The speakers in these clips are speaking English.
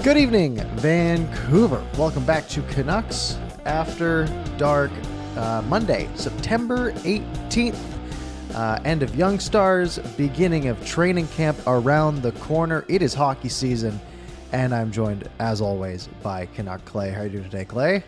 Good evening, Vancouver. Welcome back to Canucks After Dark, Monday, September 18th. End of Young Stars, beginning of training camp around the corner. It is hockey season, and I'm joined, as always, by Canuck Clay. How are you doing today, Clay?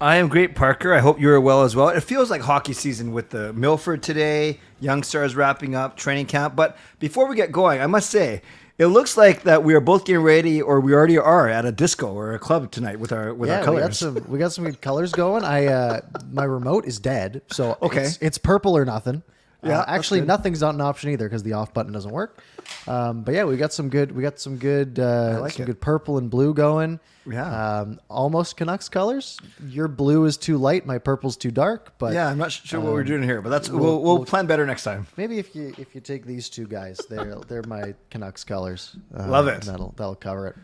I am great, Parker. I hope you're well as well. It feels like hockey season with the Milford today, Young Stars wrapping up training camp. But before we get going, I must say, it looks like that we are both getting ready, or we already are at a disco or a club tonight with our colors. We got some good colors going. My remote is dead, so Okay. it's purple or nothing. Yeah, actually, that's good. Nothing's not an option either because the off button doesn't work. But yeah, we got some good good purple and blue going. Yeah. Almost Canucks colors. Your blue is too light, my purple's too dark. But Yeah, I'm not sure what we're doing here, but we'll plan better next time. maybe if you take these two guys, they're my Canucks colors. Love it. That'll cover it.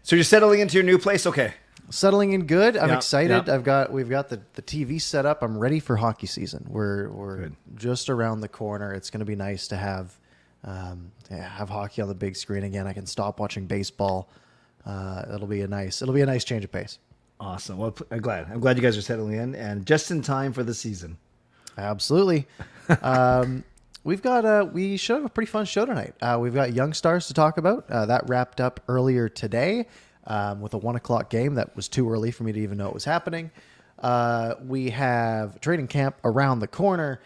So you're settling into your new place, okay? Settling in good. I'm Yeah, excited. yeah. We've got the TV set up. I'm ready for hockey season. We're Good. just around the corner. It's going to be nice to have hockey on the big screen again. I can stop watching baseball. It'll be a nice change of pace. Awesome. Well, I'm glad you guys are settling in and just in time for the season. Absolutely. We should have a pretty fun show tonight. We've got Young Stars to talk about. That wrapped up earlier today. With a 1:00 game that was too early for me to even know it was happening. We have training camp around the corner.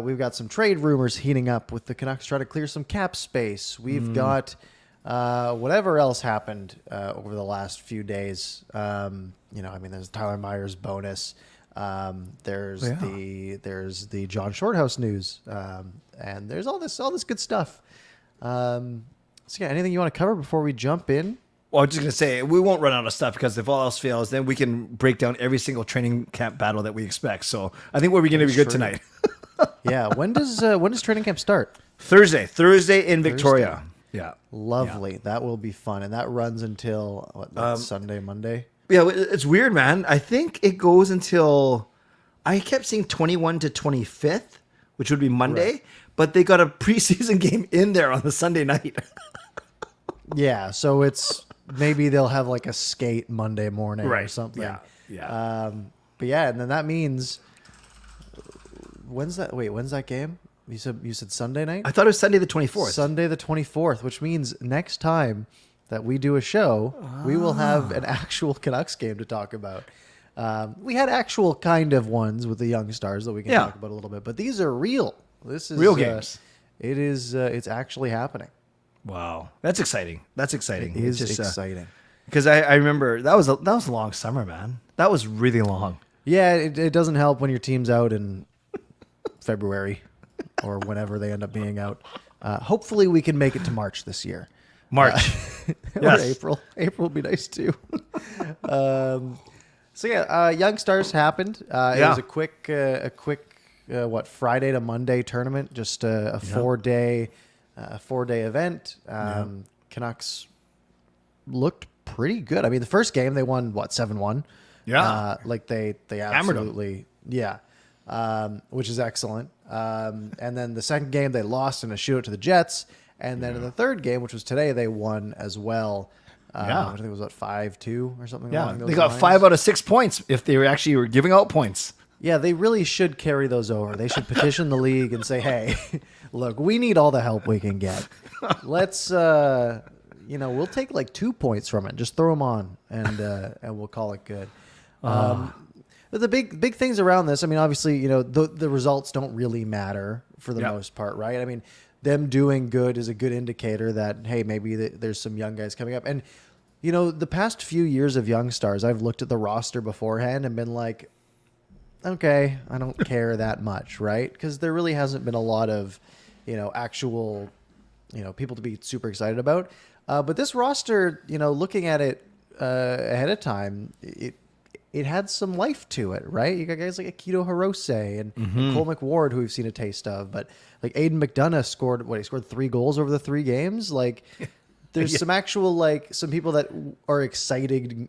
We've got some trade rumors heating up with the Canucks trying to clear some cap space. We've got whatever else happened over the last few days. There's Tyler Myers bonus. There's the John Shorthouse news, and there's all this good stuff. Anything you want to cover before we jump in? Well, I was just going to say, we won't run out of stuff because if all else fails, then we can break down every single training camp battle that we expect. So I think we're going to be good tonight. Yeah. When does training camp start? Thursday in Victoria. Yeah. Lovely. Yeah. That will be fun. And that runs until Sunday, Monday? Yeah, it's weird, man. I think it goes until, I kept seeing 21 to 25th, which would be Monday, Right. But they got a preseason game in there on the Sunday night. Yeah. So maybe they'll have like a skate Monday morning or Right. something. Yeah. But yeah, and then that means when's that game? You said Sunday night? I thought it was Sunday the 24th. Sunday the 24th, which means next time that we do a show, we will have an actual Canucks game to talk about. We had actual kind of ones with the Young Stars that we can talk about a little bit, but these are real. This is real games. It's actually happening. Wow. That's exciting. It is exciting. Because I remember that was a long summer, man. That was really long. Yeah, it doesn't help when your team's out in February or whenever they end up being out. Hopefully we can make it to March this year. March. Or April. April would be nice too. Young Stars happened. It was a quick Friday to Monday tournament, just a 4-day event. Canucks looked pretty good. I mean, the first game they won 7-1. Yeah. They absolutely which is excellent. And then the second game they lost in a shootout to the Jets, and then in the third game, which was today, they won as well. I think it was 5-2 or something. Yeah, along those they got lines. 5 out of 6 points if they were giving out points. Yeah, they really should carry those over. They should petition the league and say, "Hey, look, we need all the help we can get. Let's, we'll take like 2 points from it. Just throw them on, and we'll call it good." But the big things around this, I mean, obviously, the results don't really matter for the most part, right? I mean, them doing good is a good indicator that, hey, maybe there's some young guys coming up. And, the past few years of Young Stars, I've looked at the roster beforehand and been like, okay, I don't care that much, right? Because there really hasn't been a lot of, actual, people to be super excited about. But this roster, looking at it ahead of time, it had some life to it, right? You got guys like Akito Hirose and Cole McWard, who we've seen a taste of, but like Aiden McDonough scored 3 goals over the 3 games. Like there's some actual, some people that are exciting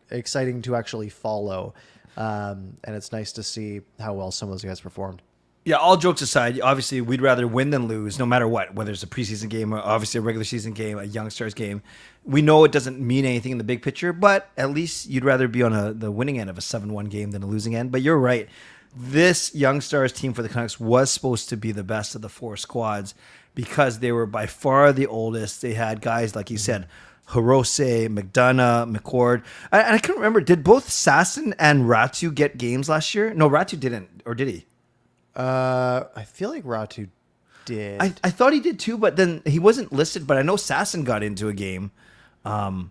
to actually follow. And it's nice to see how well some of those guys performed. Yeah, all jokes aside, obviously we'd rather win than lose, no matter what. Whether it's a preseason game or obviously a regular season game, a Young Stars game, we know it doesn't mean anything in the big picture. But at least you'd rather be on the winning end of a 7-1 game than a losing end. But you're right. This Young Stars team for the Canucks was supposed to be the best of the 4 squads because they were by far the oldest. They had guys like you said, Hirose, McDonough, McCord. And I couldn't remember. Did both Sasson and Ratu get games last year? No, Ratu didn't, or did he? I feel like Ratu did. I thought he did too, but then he wasn't listed. But I know Sasson got into a game. I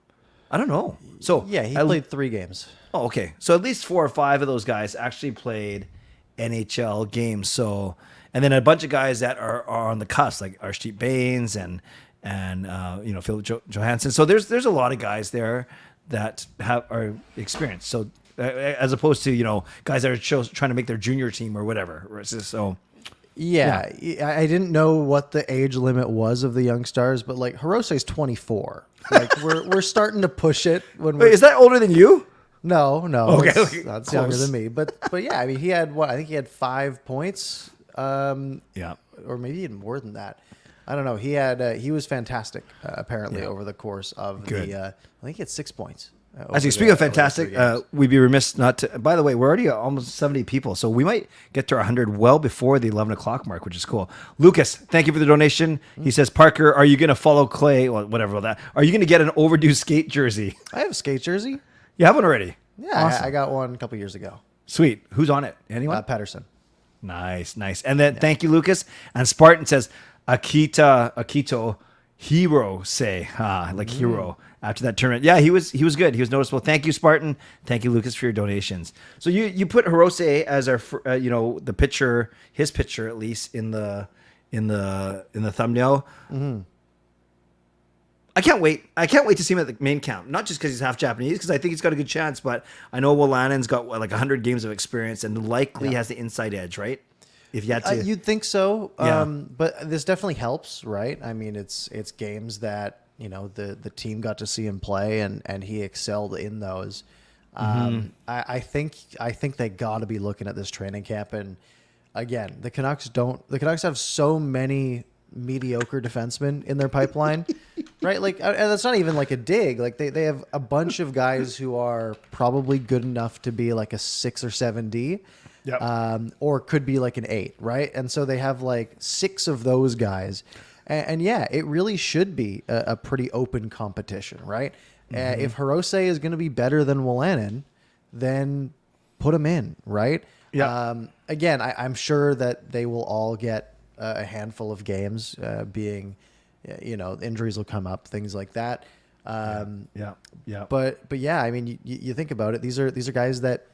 don't know. So yeah, he played 3 games. Oh, okay. So at least 4 or 5 of those guys actually played NHL games. So, and then a bunch of guys that are on the cusp, like Arshdeep Bains and Philip Johansson. So there's a lot of guys there that are experienced. So as opposed to guys that are trying to make their junior team or whatever. So. Yeah, I didn't know what the age limit was of the Young Stars, but like Hirose's 24. Like we're starting to push it when we're. Wait, is that older than you? No, Okay, that's close. younger than me. But yeah, I mean, he had what? I think he had 5 points. Yeah, or maybe even more than that. I don't know. He was fantastic apparently over the course of Good. I think he had 6 points. Actually, speaking of fantastic, we'd be remiss not to. By the way, we're already at almost 70 people, so we might get to 100 well before the 11 o'clock mark, which is cool. Lucas, thank you for the donation. He says, Parker, are you going to follow Clay? Well, whatever about that. Are you going to get an overdue skate jersey? I have a skate jersey. You have one already? Yeah, Awesome. I got one a couple years ago. Sweet. Who's on it? Anyone? Patterson. Nice. And then thank you, Lucas. And Spartan says, Akito hero say, like hero after that tournament. Yeah, he was good. He was noticeable. Thank you, Spartan. Thank you, Lucas, for your donations. So you put Hirose as our the pitcher, his pitcher at least in the thumbnail. Mm-hmm. I can't wait. I can't wait to see him at the main camp. Not just because he's half Japanese, because I think he's got a good chance. But I know Wolanen's got like 100 games of experience and likely has the inside edge, right? If you had to, you'd think so. Yeah. But this definitely helps, right? I mean, it's games that the team got to see him play, and he excelled in those. I think they got to be looking at this training camp, and again, the Canucks have so many mediocre defensemen in their pipeline, right? Like, and that's not even like a dig. Like they have a bunch of guys who are probably good enough to be like a 6 or 7D. Yep. Or could be like an 8, right? And so they have like 6 of those guys. And yeah, it really should be a pretty open competition, right? If Hirose is going to be better than Wolanin, then put him in, right? Yeah. Again, I'm sure that they will all get a handful of games, being, injuries will come up, things like that. Yeah. But yeah, I mean, you think about it. These are guys that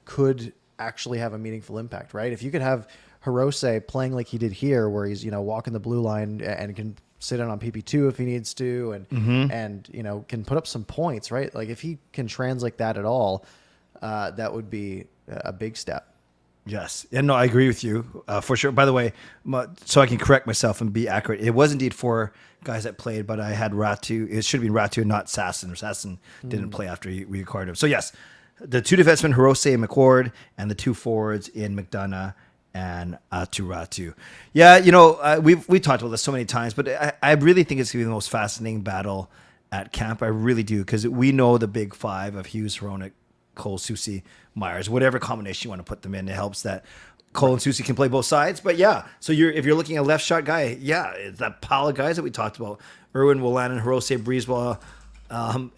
could actually have a meaningful impact, right? If you could have Hirose playing like he did here, where he's walking the blue line and can sit in on PP2 if he needs to, and can put up some points, right? Like if he can translate that at all, that would be a big step. Yes. And no, I agree with you for sure. By the way, so I can correct myself and be accurate, it was indeed 4 guys that played, but I had Ratu. It should have been Ratu and not Sasson. Sasson didn't play after we acquired him. So yes, the 2 defensemen, Hirose and McCord, and the 2 forwards in McDonough and Ratu. Yeah, we talked about this so many times, but I really think it's going to be the most fascinating battle at camp. I really do, because we know the big 5 of Hughes, Hronek, Cole, Soucy, Myers, whatever combination you want to put them in. It helps that Cole and Soucy can play both sides. But yeah, so if you're looking at a left shot guy, yeah, it's that pile of guys that we talked about. Irwin, Wolanin, Hirose, Breezewell,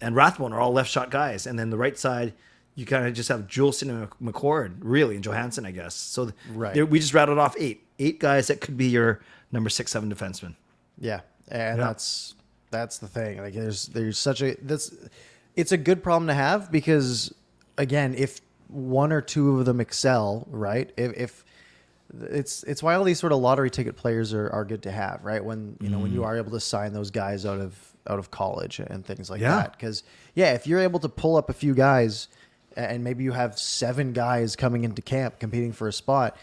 and Rathbone are all left shot guys. And then the right side, you kind of just have Juleson and McCord, really, and Johansson, I guess. So we just rattled off 8 guys that could be your number 6, 7 defenseman. Yeah, and that's the thing. Like there's it's a good problem to have, because again, if 1 or 2 of them excel, right? If it's why all these sort of lottery ticket players are good to have, right? When when you are able to sign those guys out of college and things like that, because if you're able to pull up a few guys, and maybe you have 7 guys coming into camp competing for a spot,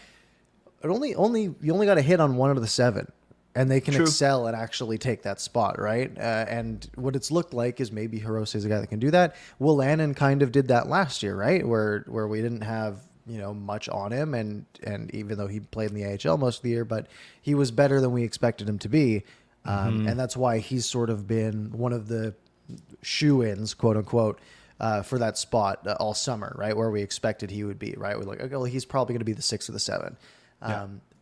you only got to hit on 1 out of the 7, and they can excel and actually take that spot, right? And what it's looked like is maybe Hirose is a guy that can do that. Wolanin kind of did that last year, right? Where we didn't have much on him, and even though he played in the AHL most of the year, but he was better than we expected him to be. And that's why he's sort of been one of the shoe-ins, quote unquote, for that spot all summer, right? Where we expected he would be, right? We're like, okay, well, he's probably going to be the 6 or the 7.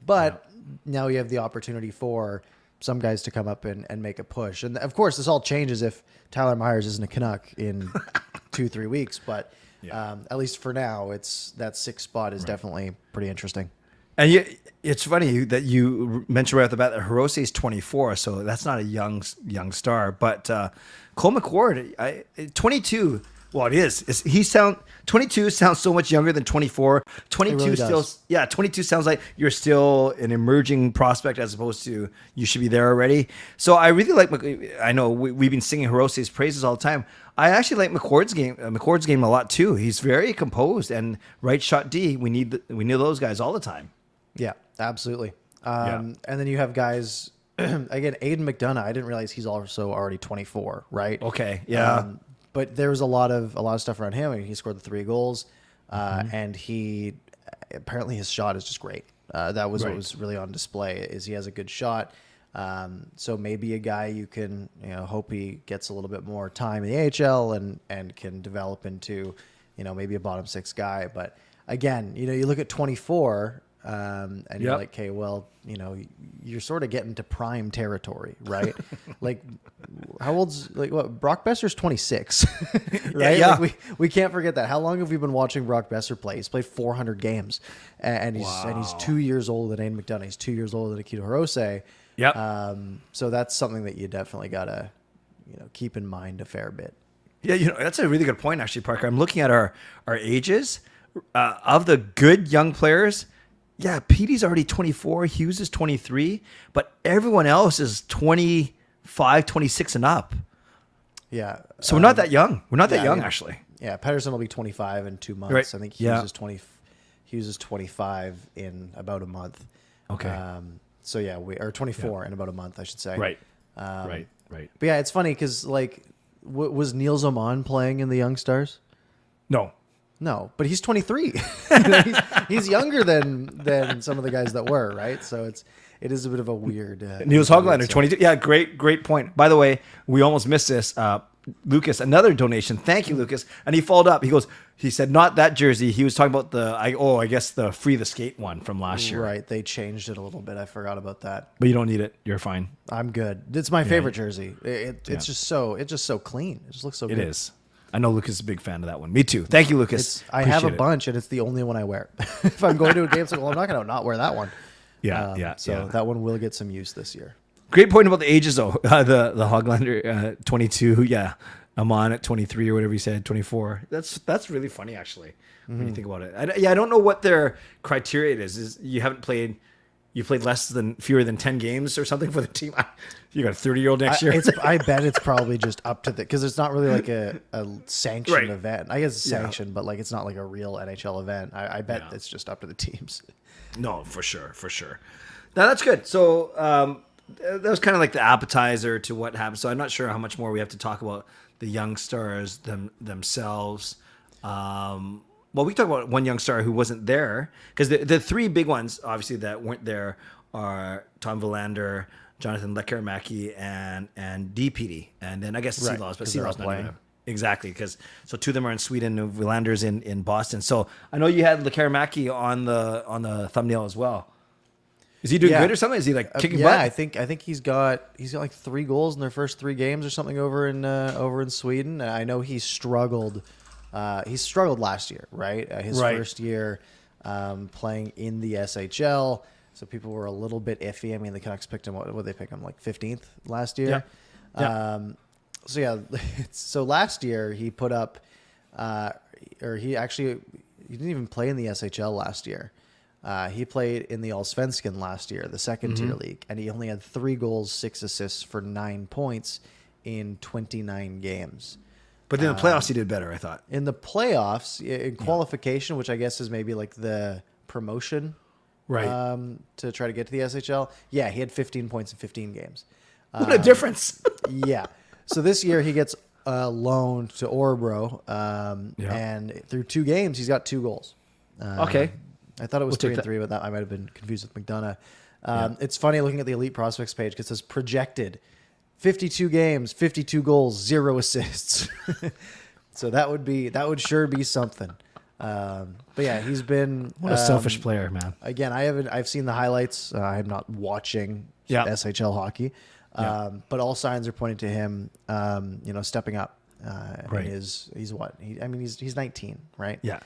But now you have the opportunity for some guys to come up and make a push. And of course, this all changes if Tyler Myers isn't a Canuck in 2-3 weeks. But at least for now, that 6th spot is definitely pretty interesting. And it's funny that you mentioned right off the bat that Hirose is 24, so that's not a young star. But Cole McWard, 22. Well, it is. 22 sounds so much younger than 24. 22 really still, does. 22 sounds like you're still an emerging prospect as opposed to you should be there already. So I really like. I know we've been singing Hirose's praises all the time. I actually like McWard's game a lot too. He's very composed and right shot D. We need those guys all the time. Yeah, absolutely. And then you have guys, again, Aiden McDonough. I didn't realize he's also already 24, right? Okay, yeah. But there was a lot of stuff around him. I mean, he scored the 3 goals, and he apparently his shot is just great. That was what was really on display. Is he has a good shot. So maybe a guy you can hope he gets a little bit more time in the AHL and can develop into maybe a bottom 6 guy. But again, you look at 24. And you're like, okay, well, you're sort of getting to prime territory, right? Like, how old's Brock Besser's 26, right? Yeah. Like we can't forget that. How long have we been watching Brock Besser play? He's played 400 games, and he's 2 years older than Aiden McDonough. He's 2 years older than Akito Hirose. Yeah. So that's something that you definitely gotta, keep in mind a fair bit. Yeah, that's a really good point, actually, Parker. I'm looking at our ages of the good young players. Yeah, Petey's already 24. Hughes is 23. But everyone else is 25, 26 and up. Yeah. So we're not that young. We're not that young, actually. Yeah, Pedersen will be 25 in 2 months. Right. I think Hughes is 20. Hughes is 25 in about a month. Okay. So yeah, we are 24 in about a month, I should say. Right. Right. But yeah, it's funny because was Neil Zoman playing in the Young Stars? No, but he's 23. he's younger than some of the guys that were, right? So it is a bit of a weird. Niels Hoglander, 22. Yeah, great point. By the way, we almost missed this. Lucas, another donation. Thank you, Lucas. And he followed up. He said, not that jersey. He was talking about I guess the Free the Skate one from last year. Right. They changed it a little bit. I forgot about that. But you don't need it. You're fine. I'm good. It's my favorite jersey. It's just so clean. It just looks so good. It is. I know Lucas is a big fan of that one. Me too. Thank you, Lucas. I have a bunch, and it's the only one I wear. If I'm going to a game, it's like, well, I'm not going to not wear that one. So that one will get some use this year. Great point about the ages, though. The Hoglander 22. Yeah, I'm on at 23 or whatever you said, 24. That's really funny, actually, when you think about it. I don't know what their criteria is you haven't played. You played fewer than 10 games or something for the team. You got a 30-year-old next year. I bet it's probably just up to because it's not really like a sanctioned event. I guess it's sanctioned, but it's not like a real NHL event. I bet it's just up to the teams. No, for sure. Now that's good. So that was kind of like the appetizer to what happened. So I'm not sure how much more we have to talk about the young stars themselves. Well, we talk about one young star who wasn't there because the 3 big ones, obviously, that weren't there are Tom Willander, Jonathan Lekkerimaki, and DPD, and then I guess Sealaws, but Sealaws not playing. Exactly, because 2 of them are in Sweden, and Willander's in Boston. So I know you had Lekkerimaki on the thumbnail as well. Is he doing good or something? Is he kicking butt? I think he's got 3 goals in their first 3 games or something over in Sweden. I know he struggled. He struggled last year, right? His first year playing in the SHL, so people were a little bit iffy. I mean, the Canucks picked him. What they pick him 15th last year? Yeah. So last year he put up, he didn't even play in the SHL last year. He played in the Allsvenskan last year, the second tier league, and he only had 3 goals, 6 assists for 9 points in 29 games. But in the playoffs, he did better, I thought. In the playoffs, in qualification, which I guess is maybe like the promotion, to try to get to the SHL. Yeah, he had 15 points in 15 games. What a difference! Yeah. So this year he gets loaned to Orebro, and through 2 games he's got 2 goals. Okay. I thought it was We'll take 3-3, but that I might have been confused with McDonough. It's funny looking at the elite prospects page because it says projected 52 games, 52 goals, 0 assists. So that would sure be something. But yeah, he's been What a selfish player, man. Again, I've seen the highlights. I'm not watching SHL hockey. But all signs are pointing to him, stepping up. Right. He's what? He's 19, right? Yeah.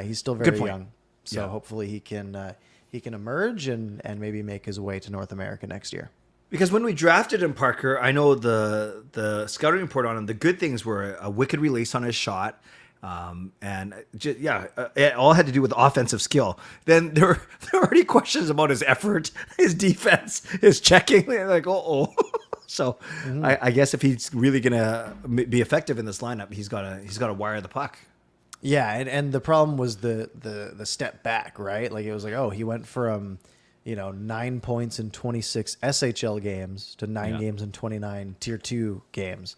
He's still very young. So hopefully he can emerge and maybe make his way to North America next year. Because when we drafted him, Parker, I know the scouting report on him, the good things were a wicked release on his shot. It all had to do with offensive skill. Then there were already questions about his effort, his defense, his checking. Like, So I guess if he's really gonna be effective in this lineup, he's gotta wire the puck. Yeah, and the problem was the step back, right? Like it was like, he went from 9 points in 26 SHL games to 9 games in 29 Tier 2 games.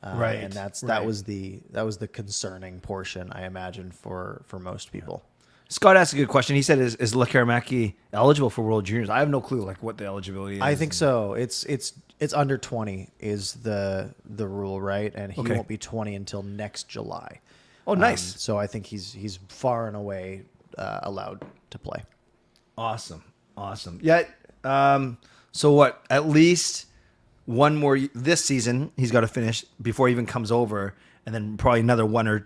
Right. And that was the concerning portion, I imagine, for most people. Scott asked a good question. He said, "Is Lekkerimaki eligible for World Juniors?" I have no clue, like what the eligibility is. I think so. It's under 20 is the rule, right? And he won't be 20 until next July. Oh, nice. So I think he's far and away allowed to play. Awesome. Yeah. So what? At least one more this season he's got to finish before he even comes over, and then probably another 1 or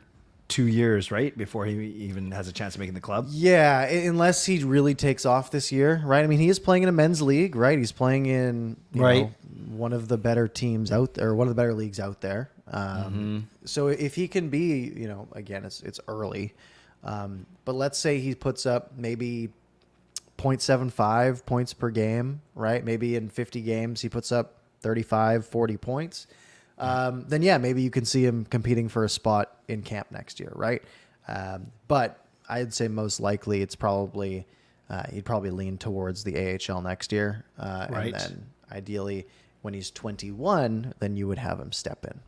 2 years, right, before he even has a chance of making the club. Yeah, unless he really takes off this year, right? I mean, he is playing in a men's league, right? He's playing in one of the better teams out there, one of the better leagues out there. So if he can be, again, it's early, but let's say he puts up maybe 0.75 points per game, right? Maybe in 50 games he puts up 35, 40 points. Then maybe you can see him competing for a spot in camp next year, right? But I'd say most likely it's probably he'd probably lean towards the AHL next year, Right. And then ideally when he's 21, then you would have him step in.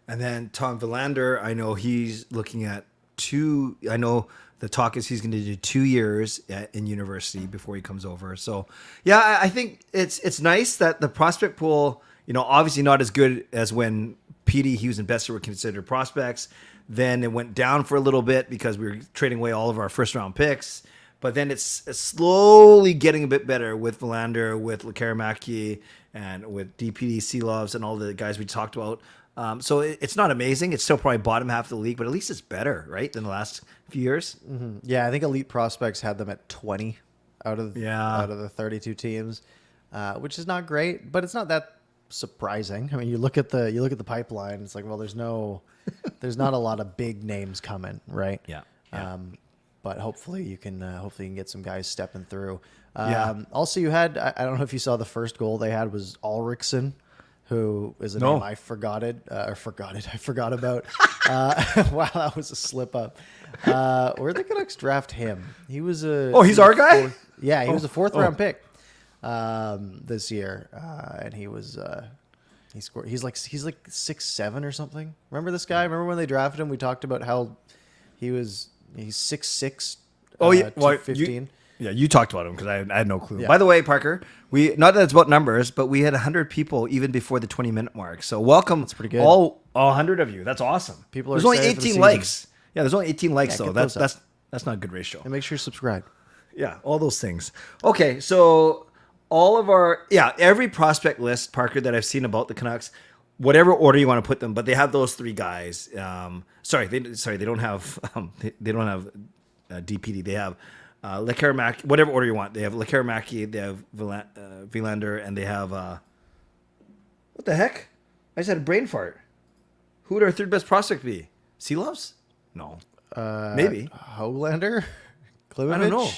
And then Tom Villander, I know he's looking at 2. I know the talk is he's going to do 2 years in university before he comes over. So, yeah, I think it's nice that the prospect pool, obviously not as good as when Petey, Hughes, and Besser were considered prospects. Then it went down for a little bit because we were trading away all of our first-round picks. But then it's slowly getting a bit better with Villander, with Lekkerimaki, and with DPD, Seelovs, and all the guys we talked about. So it's not amazing. It's still probably bottom half of the league, but at least it's better, right, than the last few years. Mm-hmm. Yeah, I think Elite Prospects had them at 20 out of the 32 teams, which is not great, but it's not that surprising. I mean, you look at the pipeline. It's like, well, there's not a lot of big names coming, right? Yeah. But hopefully you can get some guys stepping through. Yeah. Also, you had I don't know if you saw the first goal they had was Ulrichsen, who is a name I forgot about. Wow, that was a slip up. Where the Canucks draft him? He was he's our guy? He was a fourth round pick this year, and he was he scored. He's like 6'7" or something. Remember this guy? Remember when they drafted him? We talked about how he's 6'6". Oh yeah, 215. You talked about him because I had no clue. Yeah. By the way, Parker, we not that it's about numbers, but we had 100 people even before the 20-minute mark. So welcome, that's pretty good. All 100 of you. That's awesome. People are there's only excited for the 18 season. likes. Yeah, there's only 18 likes though. get those That's not a good ratio. And make sure you subscribe. Yeah, all those things. Okay, so all of every prospect list, Parker, that I've seen about the Canucks, whatever order you want to put them, but they have those 3 guys. They don't have they don't have DPD. They have Lekkerimaki, whatever order you want. They have Lekkerimaki, they have Villander, and they have what the heck? I just had a brain fart. Who would our third best prospect be? Seelovs? No. Maybe. Hoglander? Klimovich? I don't know.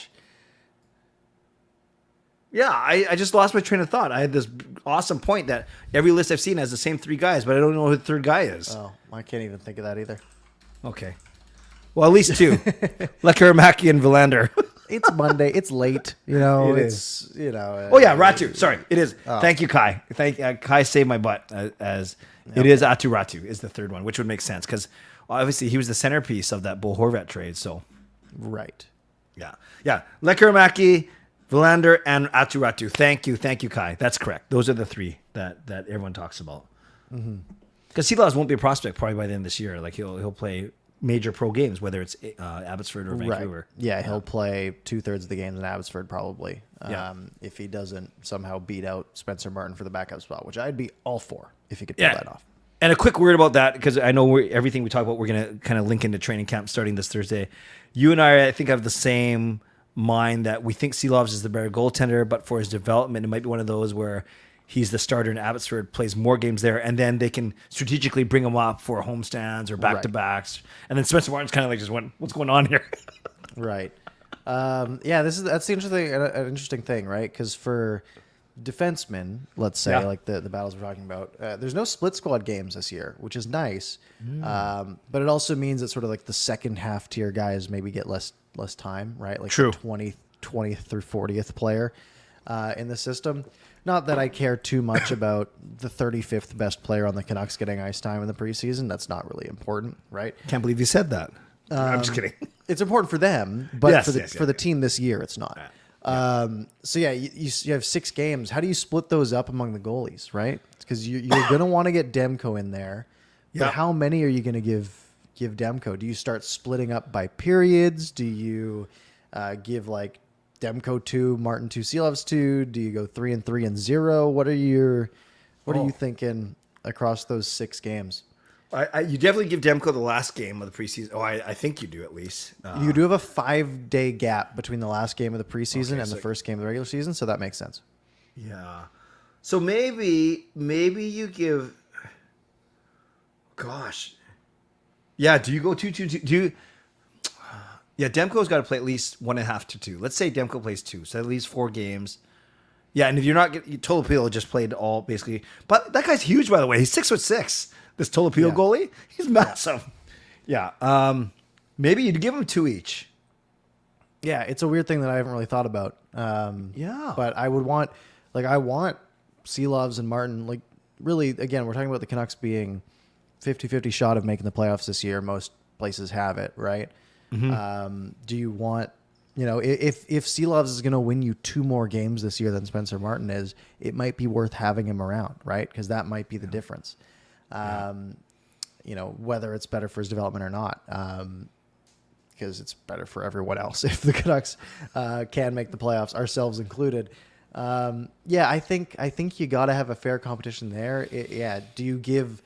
Yeah, I just lost my train of thought. I had this awesome point that every list I've seen has the same 3 guys, but I don't know who the third guy is. Oh, I can't even think of that either. Okay. Well, at least 2. Lekkerimaki and Villander. It's Monday. It's late. It it's, oh, yeah, Ratu. Sorry, it is. Oh. Thank you, Kai. Kai saved my butt as it is Atu Ratu is the third one, which would make sense because obviously he was the centerpiece of that Bo Horvat trade. So, right. Yeah. Lekkerimaki, Verlander, and Aturatu. Thank you, Kai. That's correct. Those are the three that everyone talks about. Because Sealaws won't be a prospect probably by the end of this year. Like he'll play major pro games, whether it's Abbotsford or Vancouver. Right. Yeah, he'll play 2/3 of the games in Abbotsford probably. Yeah. If he doesn't somehow beat out Spencer Martin for the backup spot, which I'd be all for if he could pull that off. And a quick word about that, because I know everything we talk about, we're going to kind of link into training camp starting this Thursday. You and I think, have the same mind that we think Seelovs is the better goaltender, but for his development, it might be one of those where he's the starter in Abbotsford, plays more games there, and then they can strategically bring him up for homestands or back-to-backs. And then Spencer Martin's kind of like just went, what's going on here? Right. That's the interesting thing, right? Because for defensemen, let's say, like the battles we're talking about, there's no split squad games this year, which is nice. But it also means that sort of like the second half tier guys maybe get less time, right? Like True. The 20th through 40th player in the system. Not that I care too much about the 35th best player on the Canucks getting ice time in the preseason. That's not really important, right? Can't believe you said that. I'm just kidding. It's important for them, but Yes, for the team this year, it's not. So you have 6 games. How do you split those up among the goalies, right? Because you're going to want to get Demko in there. But how many are you going to give Demko? Do you start splitting up by periods? Do you give like Demko 2, Martin 2, Seelovs 2? Do you go 3 and 3 and 0? What are you thinking across those 6 games? You definitely give Demko the last game of the preseason. Oh, I think you do at least. You do have a 5-day gap between the last game of the preseason and the first game of the regular season, so that makes sense. Yeah. So maybe you give. Gosh. Yeah. Do you go 2-2-2? Do you? Yeah. Demko's got to play at least 1.5 to 2. Let's say Demko plays 2, so at least 4 games. Yeah, and if you're not getting Tolopilo just played all basically, but that guy's huge by the way. He's 6'6". This Tolopilo goalie, he's massive. Yeah. Maybe you'd give him 2 each. Yeah, it's a weird thing that I haven't really thought about. But I want Seelovs and Martin, like really, again, we're talking about the Canucks being 50-50 shot of making the playoffs this year. Most places have it, right? Do you want, if Seelovs is going to win you 2 more games this year than Spencer Martin is, it might be worth having him around, right? Because that might be the difference. Whether it's better for his development or not, because it's better for everyone else if the Canucks can make the playoffs, ourselves included. I think you got to have a fair competition there. Do you give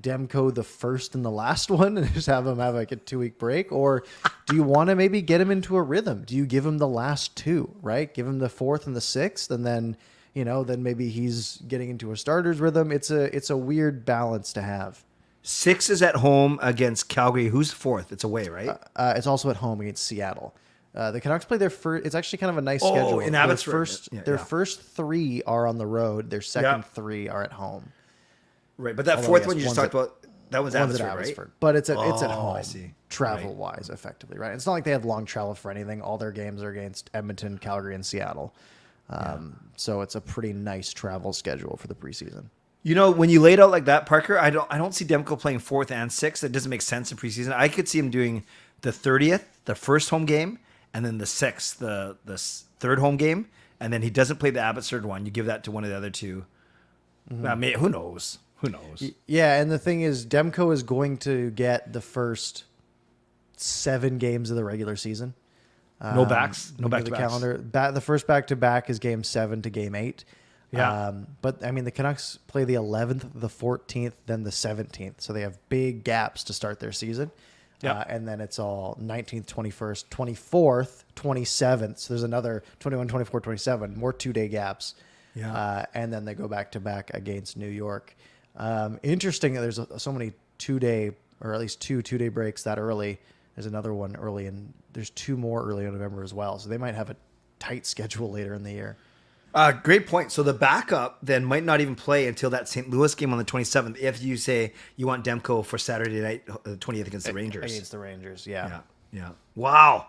Demko the first and the last one and just have him have like a 2-week break, or do you want to maybe get him into a rhythm? Do you give him the last 2, right? Give him the 4th and the 6th, and then then maybe he's getting into a starter's rhythm. It's a weird balance to have. 6 is at home against Calgary. Who's 4th? It's away, right? It's also at home against Seattle. The Canucks play their first. It's actually kind of a nice schedule. In Abbotsford. Their first 3 are on the road. Their second 3 are at home. Right, but that 4th one you just talked about, that was Abbotsford, right? But it's at home. I see. Travel-wise, effectively, right? It's not like they have long travel for anything. All their games are against Edmonton, Calgary, and Seattle. So it's a pretty nice travel schedule for the preseason. When you laid out like that, Parker, I don't see Demko playing 4th and 6th. That doesn't make sense in preseason. I could see him doing the 30th, the first home game, and then the 6th, the third home game, and then he doesn't play the Abbotsford one. You give that to one of the other 2. Who knows? Who knows? Yeah, and the thing is, Demko is going to get the first 7 games of the regular season. No backs? No back to calendar. The first back-to-back is game 7 to game 8. Yeah. But, I mean, the Canucks play the 11th, the 14th, then the 17th. So they have big gaps to start their season. Yeah. And then it's all 19th, 21st, 24th, 27th. So there's another 21, 24, 27, more 2-day gaps. Yeah. And then they go back-to-back against New York. Interesting that there's so many 2-day, or at least 2 2-day breaks that early. There's another one early, and there's 2 more early in November as well. So they might have a tight schedule later in the year. Great point. So the backup then might not even play until that St. Louis game on the 27th if you say you want Demko for Saturday night, the 20th against the Rangers. Against the Rangers, yeah. Wow.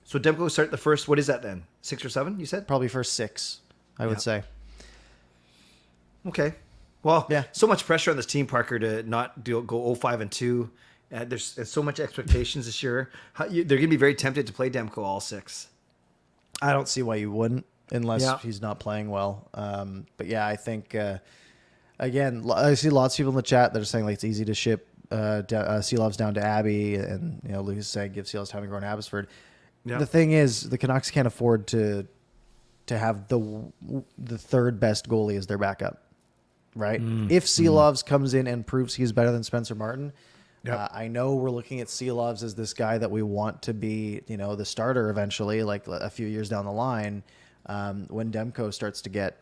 So Demko will start the first, what is that then? 6 or 7, you said? Probably first 6, I would say. Okay. Well, so much pressure on this team, Parker, to not go 0-5-2 There's so much expectations this year. They're going to be very tempted to play Demko all 6. I don't see why you wouldn't unless Yeah. he's not playing well. But yeah, I think again, I see lots of people in the chat that are saying like it's easy to ship Seelovs down to Abbey, and Lucas is saying give Seelovs time to grow in Abbotsford. Yeah. The thing is, the Canucks can't afford to have the third best goalie as their backup, right? If Seelovs comes in and proves he's better than Spencer Martin, Yep. I know we're looking at Seelovs as this guy that we want to be, the starter eventually, like a few years down the line, when Demko starts to get,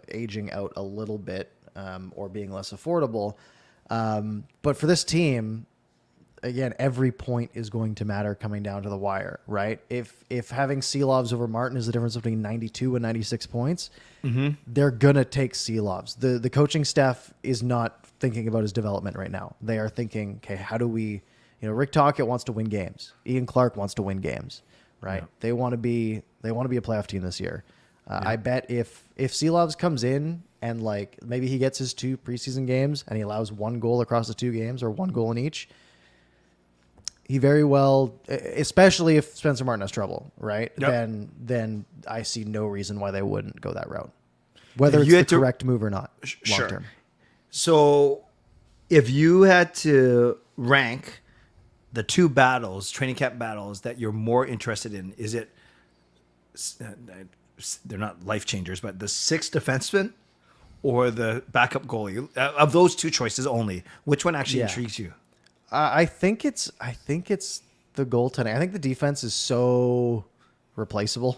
aging out a little bit or being less affordable. But for this team, again, every point is going to matter coming down to the wire, right? If having Seelovs over Martin is the difference between 92 and 96 points, they're going to take Seelovs. The coaching staff is not thinking about his development right now. They are thinking, okay, how do we, Rick Tocchet wants to win games. Ian Clark wants to win games, right? Yeah. They want to be a playoff team this year. I bet if Seelovs comes in and like maybe he gets his 2 preseason games and he allows 1 goal across the 2 games or 1 goal in each, he very well, especially if Spencer Martin has trouble, right? Yep. Then I see no reason why they wouldn't go that route, whether it's the correct move or not, long term. So, if you had to rank the 2 training camp battles that you're more interested in, is it? They're not life changers, but the 6th defenseman or the backup goalie? Of those 2 choices only, which one actually intrigues you? I think it's the goaltending. I think the defense is so replaceable.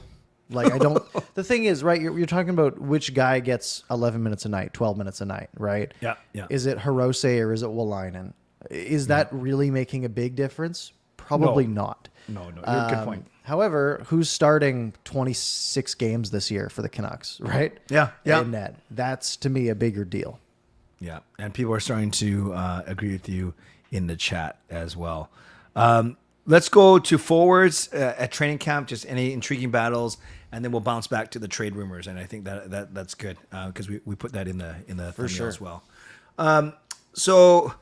Like I don't. The thing is, right? You're talking about which guy gets 11 minutes a night, 12 minutes a night, right? Yeah, yeah. Is it Hirose or is it Wolainen? Is that really making a big difference? Probably not. No. You're a good point. However, who's starting 26 games this year for the Canucks, right? Yeah. In net. That's to me a bigger deal. Yeah, and people are starting to agree with you in the chat as well. Let's go to forwards at training camp. Just any intriguing battles, and then we'll bounce back to the trade rumors. And I think that's good because we put that in the thumbnail as well. So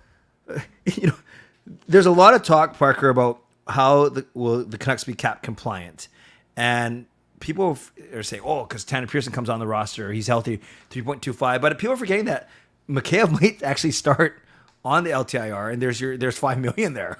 there's a lot of talk, Parker, about how the Canucks be cap compliant, and people are saying, because Tanner Pearson comes on the roster, he's healthy, 3.25. But people are forgetting that Mikheyev might actually start on the LTIR, and there's $5 million there.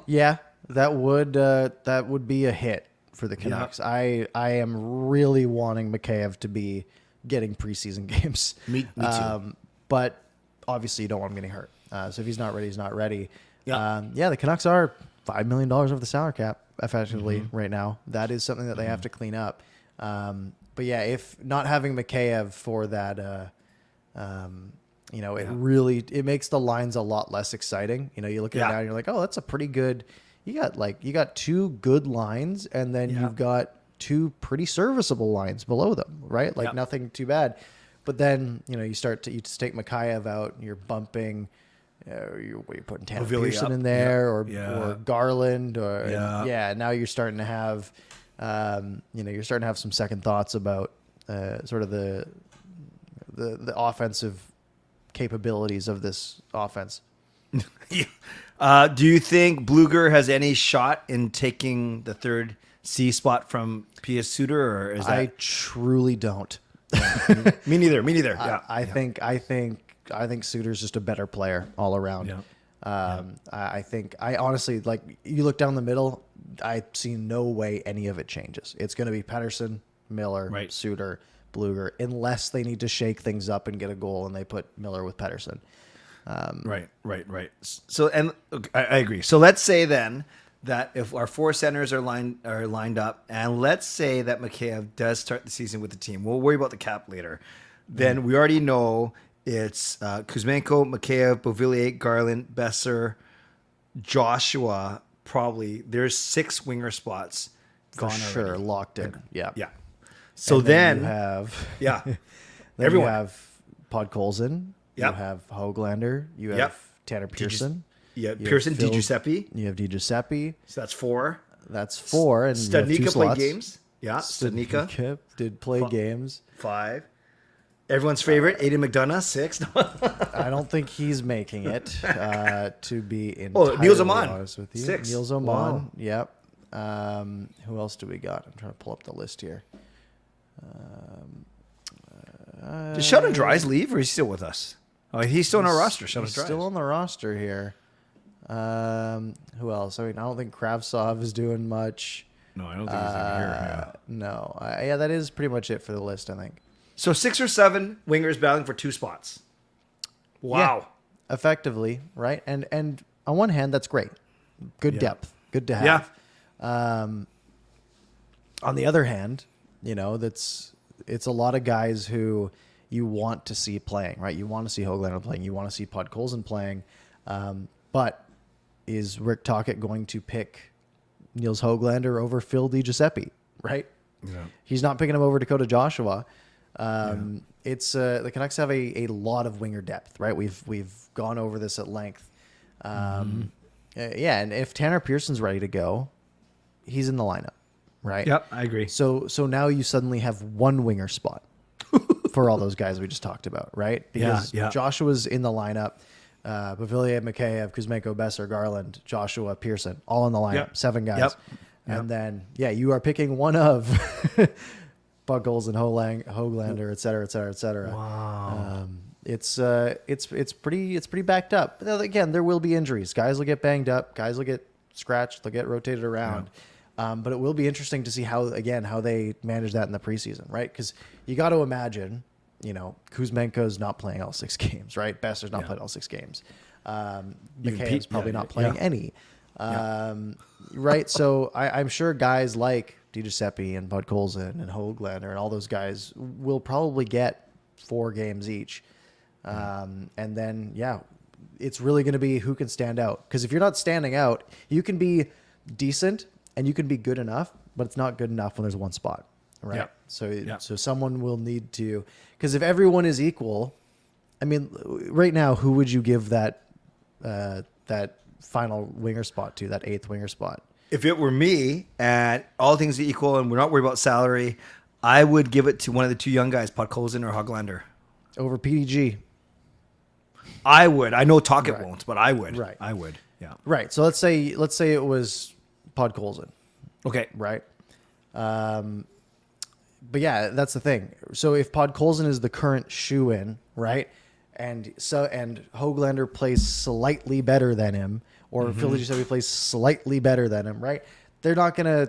Yeah. That would be a hit for the Canucks. Yeah. I am really wanting Mikheyev to be getting preseason games. Me too. But obviously you don't want him getting hurt. So if he's not ready, he's not ready. Yeah. The Canucks are $5 million over the salary cap effectively right now. That is something that they have to clean up. But yeah, if not having Mikheyev for that, it makes the lines a lot less exciting. You look at it now and you're like, oh, that's a pretty good. You got 2 good lines, and then you've got 2 pretty serviceable lines below them, right? Like nothing too bad. But then you take Mikheyev out, and you're bumping. You're putting Tanner Pearson in there, or Garland, or now you're starting to have, some second thoughts about sort of the offensive capabilities of this offense. Do you think Bluger has any shot in taking the 3rd C spot from P.S. Suter, or is that? I truly don't. Me neither. Yeah. I think Suter's just a better player all around. Yeah. I honestly, like, you look down the middle, I see no way any of it changes. It's going to be Pettersson, Miller, Suter, Bluger, unless they need to shake things up and get a goal and they put Miller with Pettersson. Right. So, and I agree. So let's say then that if our 4 centers are lined up, and let's say that Mikheyev does start the season with the team, we'll worry about the cap later. Then we already know it's Kuzmenko, Mikheyev, Beauvillier, Garland, Besser, Joshua. Probably there's 6 winger spots gone already. Locked in. Yeah. So then you have everyone. You have Podkolzin. You have Höglander. You have Tanner Pearson. Pearson, Di Giuseppe. You have Di Giuseppe. So that's 4. That's 4. And Studnicka played games. Yeah, Studnicka did play games. 5. Everyone's favorite, Aiden McDonough, 6. I don't think he's making it. To be entirely Niels Aman, honest with you, 6. Niels Aman. Wow. Yep. Who else do we got? I'm trying to pull up the list here. Did Sheldon Dries leave, or is he still with us? Oh, he's still on our roster. Sheldon He's Dries. still on the roster here. Who else? I mean, I don't think Kravtsov is doing much. No, I don't think he's even here. Yeah. No. Yeah, that is pretty much it for the list, I think. So 6 or 7 wingers battling for 2 spots. Wow. Yeah, effectively, right? And on one hand, that's great. Good depth. Good to have. Yeah. On the other hand, it's a lot of guys who you want to see playing, right? You want to see Höglander playing. You want to see Podkolzin playing. But is Rick Tocchet going to pick Niels Höglander over Phil DiGiuseppe, right? Yeah. He's not picking him over Dakota Joshua. It's the Canucks have a lot of winger depth, right? We've gone over this at length. And if Tanner Pearson's ready to go, he's in the lineup, right? Yep, I agree. So now you suddenly have one winger spot for all those guys we just talked about, right? Because Joshua's in the lineup. Pavillier, Mikheyev, Kuzmenko, Besser, Garland, Joshua, Pearson, all in the lineup. 7 guys. Yep. And then, you are picking one of Buckles and Höglander, et cetera, et cetera, et cetera. Wow. It's pretty backed up. But again, there will be injuries. Guys will get banged up. Guys will get scratched. They'll get rotated around. But it will be interesting to see how they manage that in the preseason, right? Because you got to imagine, Kuzmenko's not playing all 6 games, right? Besser's not playing all 6 games. Mikheyev's probably not playing any. Right? So I'm sure guys like DiGiuseppe and Podkolzin and Höglander and all those guys will probably get 4 games each. And then, it's really going to be who can stand out. Because if you're not standing out, you can be decent and you can be good enough, but it's not good enough when there's one spot, right? So someone will need to, because if everyone is equal, I mean, right now, who would you give that final winger spot to, that 8th winger spot? If it were me and all things equal and we're not worried about salary, I would give it to one of the 2 young guys, Podkolzin or Höglander. Over PDG. I would. I know Tocchet won't, but I would. Right. I would. Yeah. Right. So let's say it was Podkolzin. Okay. Right. But that's the thing. So if Podkolzin is the current shoe-in, right, and Höglander plays slightly better than him, or Phil DiGiuseppe plays slightly better than him, right? That's not gonna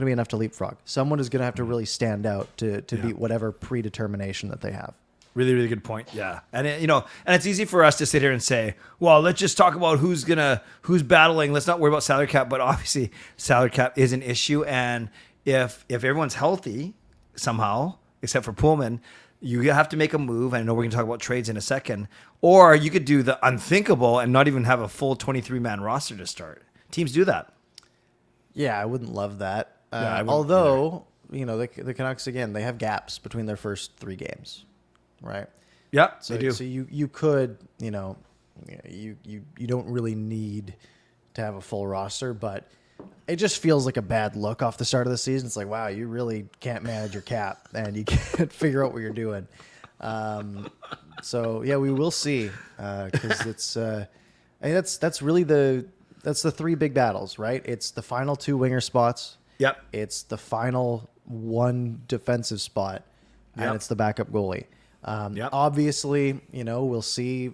be enough to leapfrog. Someone is gonna have to really stand out to beat whatever predetermination that they have. Really, really good point. Yeah. And and it's easy for us to sit here and say, well, let's just talk about who's battling. Let's not worry about salary cap. But obviously salary cap is an issue. And if everyone's healthy somehow, except for Pullman, you have to make a move. I know we're going to talk about trades in a second. Or you could do the unthinkable and not even have a full 23-man roster to start. Teams do that. Yeah, I wouldn't love that. I wouldn't Although, the Canucks, again, they have gaps between their first 3 games. Right. Yeah, so, they do. So you could, you don't really need to have a full roster, but it just feels like a bad look off the start of the season. It's like, wow, you really can't manage your cap and you can't figure out what you're doing. So we will see, because it's that's really the 3 big battles, right? It's the final 2 winger spots. Yep. It's the final 1 defensive spot, and it's the backup goalie. Obviously, we'll see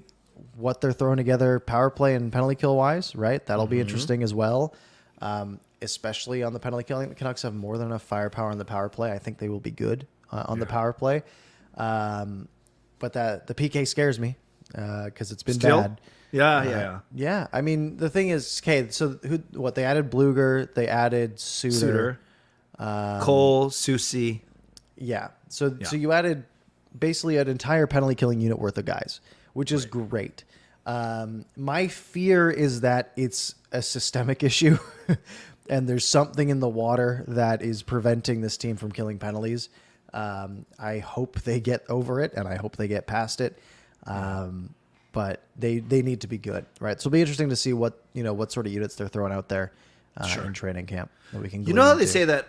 what they're throwing together power play and penalty kill wise, right? That'll be interesting as well. Especially on the penalty kill. I think the Canucks have more than enough firepower on the power play. I think they will be good on the power play. But the PK scares me because it's been bad. Yeah. I mean, the thing is, okay, so they added Bluger, they added Suter. Cole, Susie. Yeah. So you added basically an entire penalty killing unit worth of guys, which is great. My fear is that it's a systemic issue and there's something in the water that is preventing this team from killing penalties. I hope they get over it and I hope they get past it. But they need to be good, right? So it'll be interesting to see what sort of units they're throwing out there in training camp that we can. You know how they say that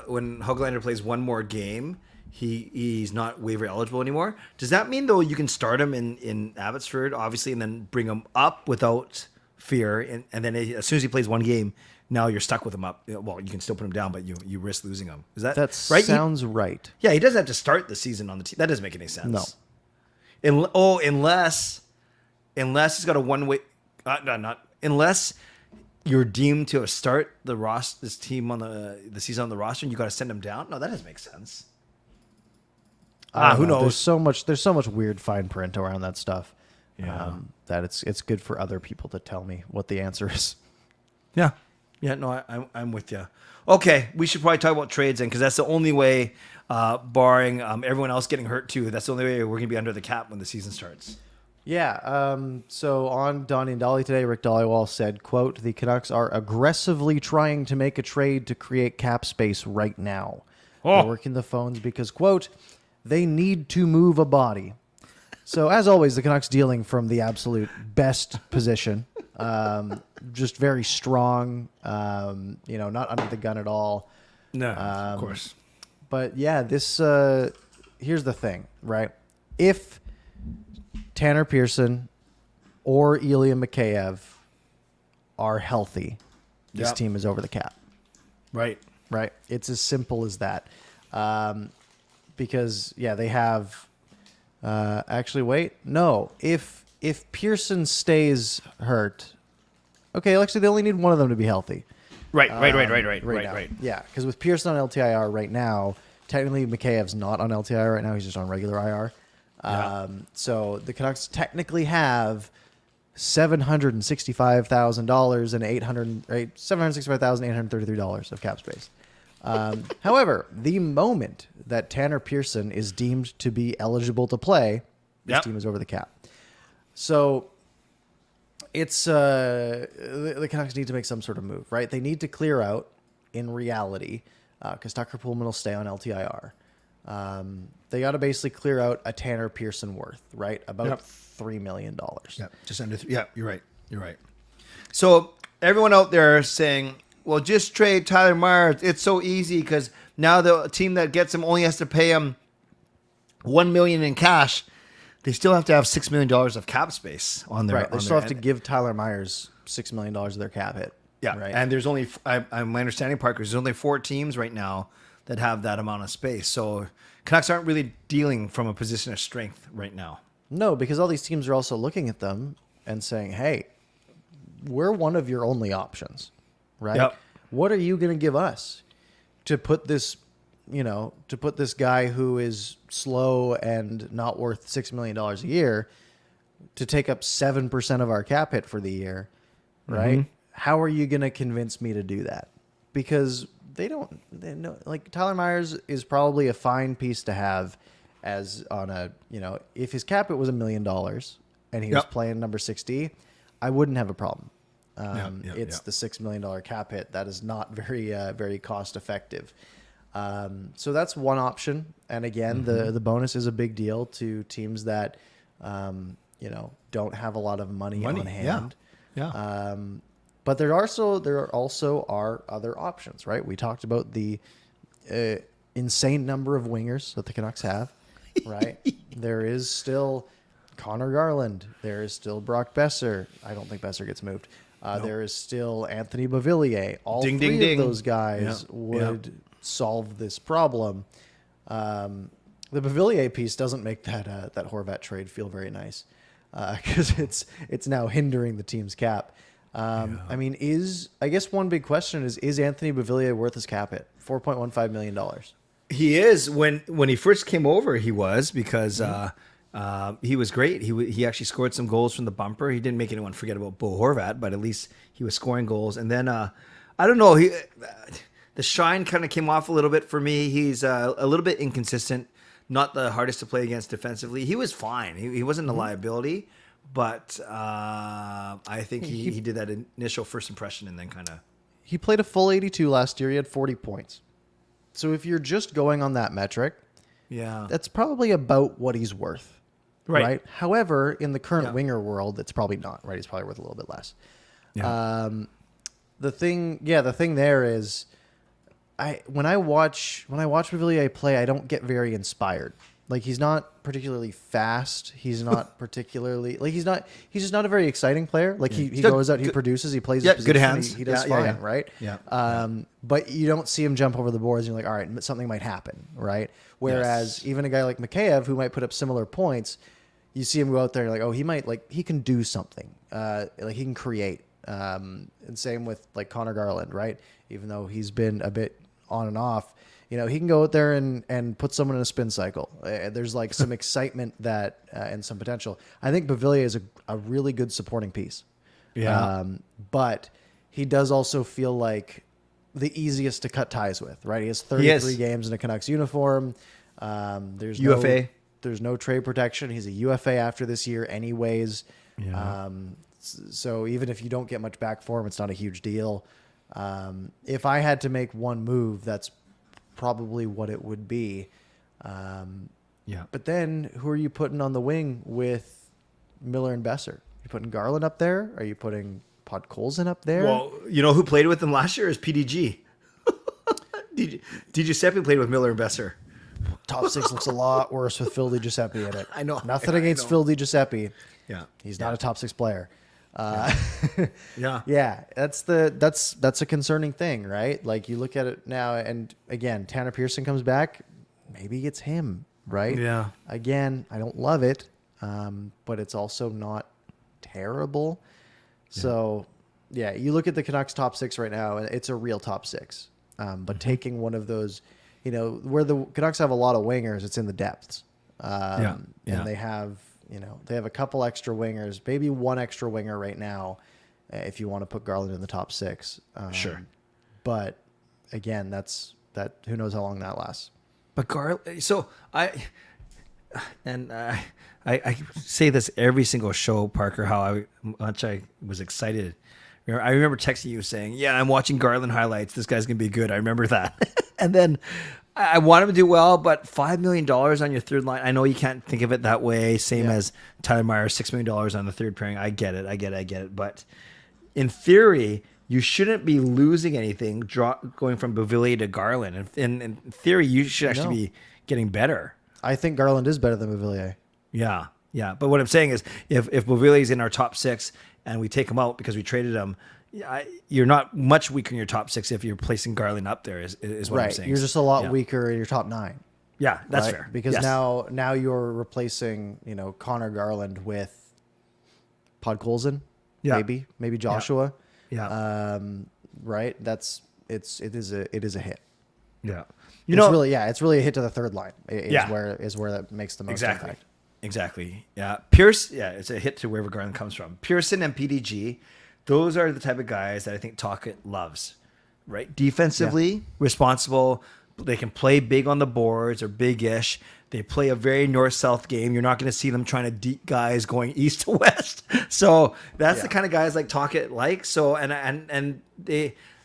when Höglander plays one more game, he's not waiver eligible anymore. Does that mean though you can start him in Abbotsford, obviously, and then bring him up without fear, and then as soon as he plays one game, now you're stuck with him up. Well, you can still put him down, but you risk losing him. Is that right? Sounds right. Yeah, he doesn't have to start the season on the team. That doesn't make any sense. No. Unless he's got a one-way. Unless you're deemed to start this team on the season on the roster, and you got to send him down. No, that doesn't make sense. Who knows? There's so much weird fine print around that stuff. Yeah. That it's good for other people to tell me what the answer is. Yeah. Yeah. No, I'm with you. Okay, we should probably talk about trades then, because that's the only way, barring everyone else getting hurt too. That's the only way we're gonna be under the cap when the season starts. Yeah. So on Donnie and Dolly today, Rick Dollywall said, quote, "The Canucks are aggressively trying to make a trade to create cap space right now. They're working the phones because, quote, they need to move a body." So as always, the Canucks dealing from the absolute best position. Just very strong, not under the gun at all. No, of course. But yeah, this here's the thing, right? If Tanner Pearson or Ilya Mikheyev are healthy, this team is over the cap. Right. Right. It's as simple as that. Because they have. Actually, wait. No, if Pearson stays hurt, okay. Actually, they only need one of them to be healthy. Right. Yeah, because with Pearson on LTIR right now, technically Mikheyev's not on LTIR right now. He's just on regular IR. So the Canucks technically have $765,000 and $765,833 of cap space. However, the moment that Tanner Pearson is deemed to be eligible to play, this team is over the cap. So it's the Canucks need to make some sort of move, right? They need to clear out in reality because Tucker Pullman will stay on LTIR. They got to basically clear out a Tanner Pearson worth, right? About $3 million. Yeah, just under. Yeah, you're right. You're right. So everyone out there saying, well, just trade Tyler Myers. It's so easy because now the team that gets him only has to pay him $1 million in cash. They still have to have $6 million of cap space on their. Right. They still have to give Tyler Myers $6 million of their cap hit. Yeah. Right. And there's only, my understanding, Parker, there's only 4 teams right now that have that amount of space. So Canucks aren't really dealing from a position of strength right now. No, because all these teams are also looking at them and saying, hey, we're one of your only options. Right? Yep. What are you going to give us to put this, guy who is slow and not worth $6 million a year to take up 7% of our cap hit for the year, right? Mm-hmm. How are you going to convince me to do that? Because they know, Tyler Myers is probably a fine piece to have as on a, if his cap hit was $1 million and he was playing number 60, I wouldn't have a problem. It's the $6 million cap hit that is not very, very cost effective. So that's one option. And again, the bonus is a big deal to teams that, don't have a lot of money on hand. Yeah. But there also are other options, right? We talked about the insane number of wingers that the Canucks have, right? There is still Connor Garland. There is still Brock Besser. I don't think Besser gets moved. Nope. There is still Anthony Beauvillier. All three of those guys would solve this problem. The Beauvillier piece doesn't make that Horvat trade feel very nice because it's now hindering the team's cap. I mean, I guess one big question is Anthony Beauvillier worth his cap hit? $4.15 million. He is. When he first came over, he was because he was great. He actually scored some goals from the bumper. He didn't make anyone forget about Bo Horvat, but at least he was scoring goals. And then I don't know. The shine kind of came off a little bit for me. He's a little bit inconsistent. Not the hardest to play against defensively. He was fine. He wasn't a liability, but I think he did that initial first impression and then kind of. He played a full 82 last year. He had 40 points. So if you're just going on that metric, that's probably about what he's worth. Right. However, in the current winger world, it's probably not, right? He's probably worth a little bit less. Yeah. The thing there is, when I watch Beauvillier play, I don't get very inspired. Like, he's not particularly fast. He's not particularly he's just not a very exciting player. Like, he goes out, he produces, he plays his position, good hands. he does fine, right? Yeah. But you don't see him jump over the boards. And you're like, all right, something might happen, right? Whereas even a guy like Mikheyev, who might put up similar points, you see him go out there, you're like, oh, he might, he can do something. Like, he can create. And same with like Connor Garland, right? Even though he's been a bit on and off, he can go out there and put someone in a spin cycle. There's like some excitement and some potential. I think Beauvillier is a really good supporting piece. Yeah. But he does also feel like the easiest to cut ties with, right? He has 33 games in a Canucks uniform. There's UFA. There's no trade protection. He's a UFA after this year anyways. Yeah. So even if you don't get much back for him, it's not a huge deal. If I had to make one move, that's probably what it would be. But then who are you putting on the wing with Miller and Besser? You putting Garland up there? Are you putting Podkolzin up there? Well, you know who played with them last year is PDG. Giuseppe played with Miller and Besser. Top six looks a lot worse with Phil Giuseppe in it. I know. Nothing against Phil Giuseppe. Yeah. He's not a top six player. Yeah. Yeah, that's a concerning thing, right? Like, you look at it now, and again, Tanner Pearson comes back, maybe it's him, right? Yeah. Again, I don't love it, but it's also not terrible. Yeah. So, yeah, you look at the Canucks top six right now, and it's a real top six. But taking one of those, where the Canucks have a lot of wingers, it's in the depths. And they have. They have a couple extra wingers, maybe one extra winger right now, if you want to put Garland in the top six. Sure. But again, who knows how long that lasts. But Garland, so I say this every single show, Parker, how much I was excited. I remember texting you saying, yeah, I'm watching Garland highlights. This guy's going to be good. I remember that. And then I want him to do well, but $5 million on your third line. I know you can't think of it that way. Same as Tyler Myers, $6 million on the third pairing. I get it. But in theory, you shouldn't be losing anything going from Beauvillier to Garland. And in theory, you should actually be getting better. I think Garland is better than Beauvillier. Yeah. But what I'm saying is, if Beauvillier is in our top six and we take him out because we traded him, you're not much weaker in your top six if you're placing Garland up there. Is what I'm saying. You're just a lot weaker in your top nine. Yeah, that's fair. Because now you're replacing Connor Garland with Podkolzin, maybe Joshua. Yeah. Right. It is a hit. Yeah. It's really a hit to the third line. Where that makes the most impact. Exactly. Yeah. Pierce. Yeah, it's a hit to wherever Garland comes from. Pearson and PDG. Those are the type of guys that I think Tocchet loves, right? Defensively, responsible. They can play big on the boards or big-ish. They play a very north-south game. You're not going to see them trying to deep guys going east to west. So that's the kind of guys like Tocchet likes. So and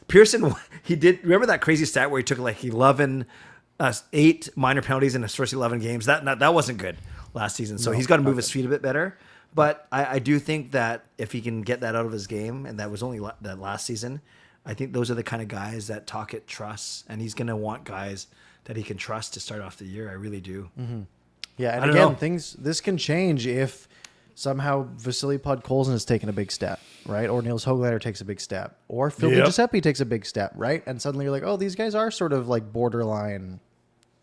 Pearson, he did. Remember that crazy stat where he took like 8 minor penalties in his first 11 games? That wasn't good last season. So he's got to move his feet a bit better. But I do think that if he can get that out of his game, and that was only that last season, I think those are the kind of guys that Tocchet trusts, and he's going to want guys that he can trust to start off the year. I really do. Mm-hmm. Yeah, and again, this can change if somehow Vasily Podkolzin has taken a big step, right? Or Nils Höglander takes a big step, or Phil Giuseppe takes a big step, right? And suddenly you're like, oh, these guys are sort of like borderline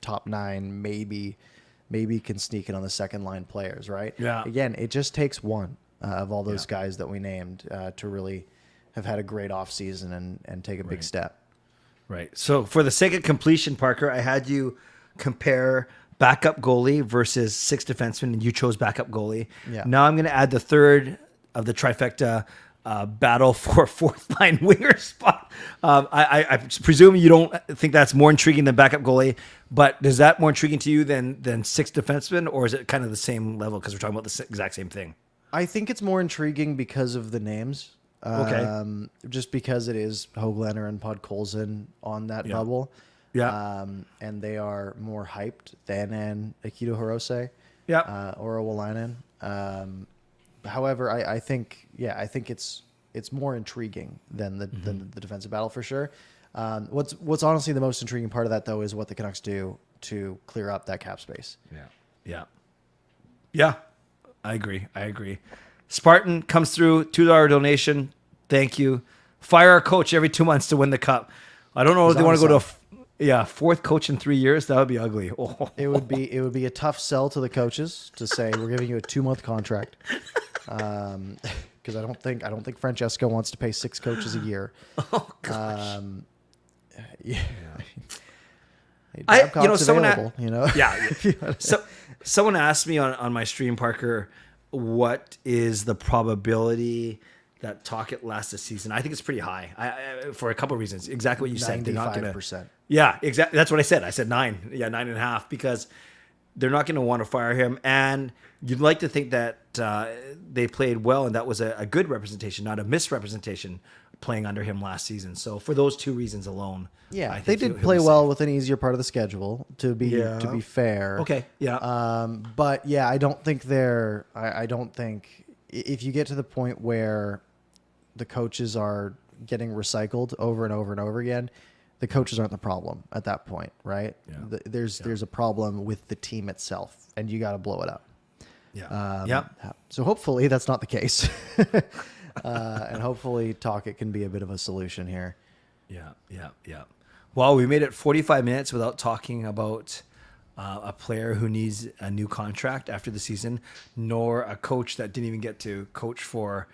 top nine, maybe can sneak in on the second line players, right? Yeah. Again, it just takes one of all those guys that we named to really have had a great offseason and take a big step. Right. So for the sake of completion, Parker, I had you compare backup goalie versus 6 defensemen, and you chose backup goalie. Yeah. Now I'm going to add the third of the trifecta battle for fourth line winger spot. I presume you don't think that's more intriguing than backup goalie, but is that more intriguing to you than 6 defensemen, or is it kind of the same level because we're talking about the exact same thing? I think it's more intriguing because of the names. Okay. Just because it is Höglander and Podkolzin on that bubble. Yeah. And they are more hyped than an Akito Hirose. Or a Wolainen. However, I think it's more intriguing than the defensive battle for sure. What's honestly the most intriguing part of that, though, is what the Canucks do to clear up that cap space. Yeah. I agree. Spartan comes through, $2 donation. Thank you. Fire our coach every 2 months to win the cup. I don't know if they want to go to a fourth coach in 3 years. That would be ugly. Oh. It would be a tough sell to the coaches to say we're giving you a 2-month contract. Because I don't think Francesco wants to pay 6 coaches a year. Oh gosh. Yeah. Someone available, So someone asked me on my stream, Parker, what is the probability that Tocchet lasts the season? I think it's pretty high. I for a couple of reasons. Exactly what you said. They're not going to. Yeah, exactly. That's what I said. I said 9. Yeah, 9.5 because they're not going to want to fire him, and you'd like to think that they played well, and that was a good representation, not a misrepresentation, playing under him last season. So for those 2 reasons alone, yeah, I think they did play well with an easier part of the schedule. To be fair, okay, yeah, but yeah, I don't think I don't think if you get to the point where the coaches are getting recycled over and over and over again, the coaches aren't the problem at that point, right? Yeah. There's a problem with the team itself, and you got to blow it up. Yeah. So hopefully that's not the case, and hopefully Tocchet can be a bit of a solution here. Yeah. Well, we made it 45 minutes without talking about a player who needs a new contract after the season, nor a coach that didn't even get to coach for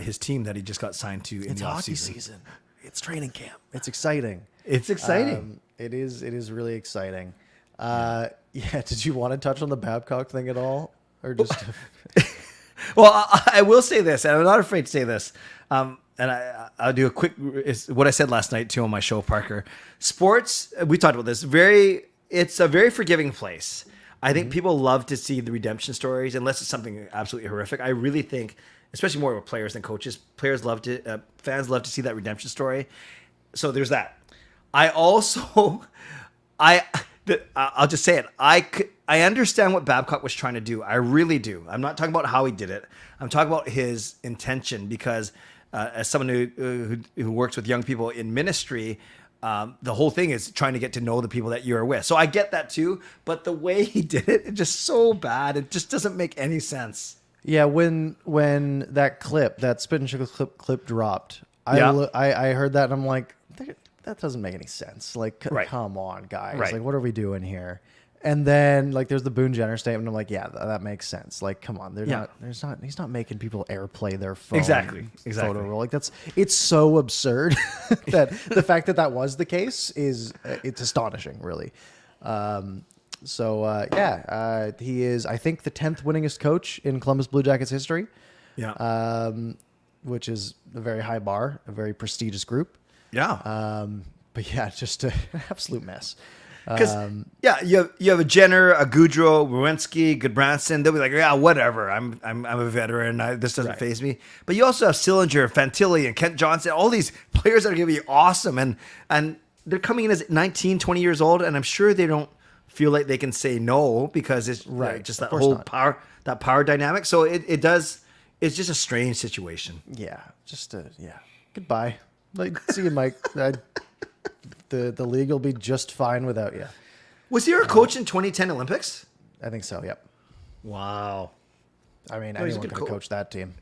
his team that he just got signed to in the offseason. It's hockey season. It's training camp. It's exciting. It's exciting. It is really exciting. Yeah. Did you want to touch on the Babcock thing at all, or just? Well, I will say this, and I'm not afraid to say this. And I'll do a quick. It's what I said last night too on my show, Parker. Sports. We talked about this. It's a very forgiving place. I think people love to see the redemption stories, unless it's something absolutely horrific. I really think, especially more with players than coaches, fans love to see that redemption story. So there's that. I'll just say it. I understand what Babcock was trying to do. I really do. I'm not talking about how he did it. I'm talking about his intention because as someone who works with young people in ministry, the whole thing is trying to get to know the people that you're with. So I get that too. But the way he did it, it's just so bad. It just doesn't make any sense. Yeah, when that spit and chickle clip dropped, I heard that and I'm like, that doesn't make any sense. Like, come on, guys. Right. Like, what are we doing here? And then there's the Boone Jenner statement. I'm like, yeah, that makes sense. Like, come on, he's not making people airplay their phone. Exactly. Photo roll. Like it's so absurd that the fact that was the case it's astonishing, really. He is, I think, the 10th winningest coach in Columbus Blue Jackets history. Yeah. Which is a very high bar, a very prestigious group. Yeah. But yeah, just an absolute mess. Because you have a Jenner, a Goudreau, Werenski, Goodbranson. They'll be like, yeah, whatever. I'm a veteran. This doesn't faze me. But you also have Sillinger, Fantilli, and Kent Johnson. All these players that are going to be awesome, and they're coming in as 19, 20 years old, and I'm sure they don't feel like they can say no because it's just that whole power dynamic. So it does. It's just a strange situation. Yeah. Goodbye. See you, Mike. The league will be just fine without you. Was he our coach in 2010 Olympics? I think so, yep. Wow. I mean, anyone could have coached that team.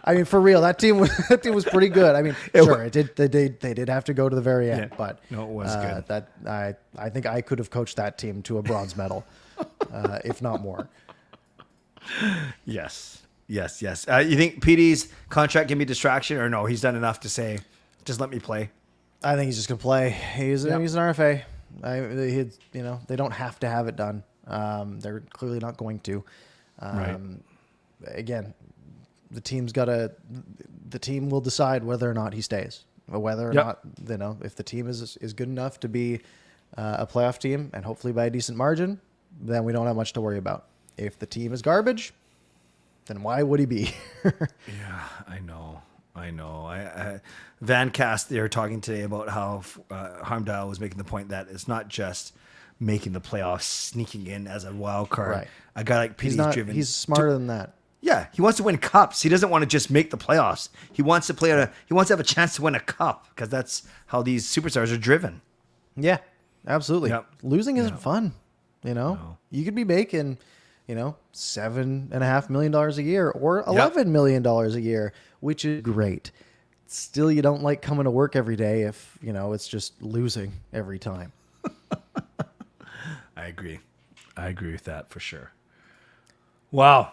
I mean, for real, that team was pretty good. I mean, they did have to go to the very end, but no, it was good. I think I could have coached that team to a bronze medal, if not more. Yes. You think PD's contract can be a distraction, or no? He's done enough to say, just let me play. I think he's just gonna play. He's an RFA. They don't have to have it done. They're clearly not going to. Again, the team will decide whether or not he stays, or whether or not if the team is good enough to be a playoff team and hopefully by a decent margin, then we don't have much to worry about. If the team is garbage, then why would he be? Yeah, I know. Van Cast, they were talking today about how Harmdale was making the point that it's not just making the playoffs, sneaking in as a wild card. Right. A guy like PD's driven. He's smarter than that. Yeah, he wants to win cups. He doesn't want to just make the playoffs. He wants to he wants to have a chance to win a cup because that's how these superstars are driven. Yeah, absolutely. Yep. Losing isn't fun. No. You could be making, $7.5 million a year or $11 million a year, which is great. Still, you don't like coming to work every day if, it's just losing every time. I agree. I agree with that for sure. Wow.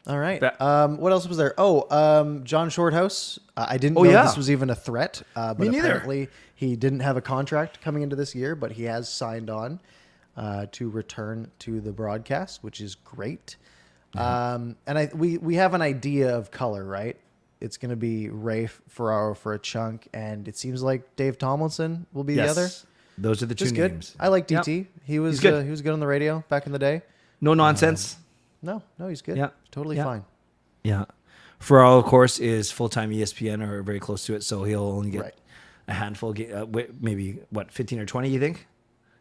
All right. What else was there? John Shorthouse. I didn't know this was even a threat, but Me neither. apparently he didn't have a contract coming into this year, but he has signed on to return to the broadcast, which is great. And we have an idea of color, right? It's going to be Ray Ferraro for a chunk, and it seems like Dave Tomlinson will be the other. Those are the two Just good. names. I like DT. Yep. He was He's good. He was good on the radio back in the day. No nonsense. No, he's good. Yeah. Totally Yeah. fine. Yeah. Ferraro, of course, is full-time ESPN or very close to it, so he'll only get a handful, maybe, 15 or 20, you think?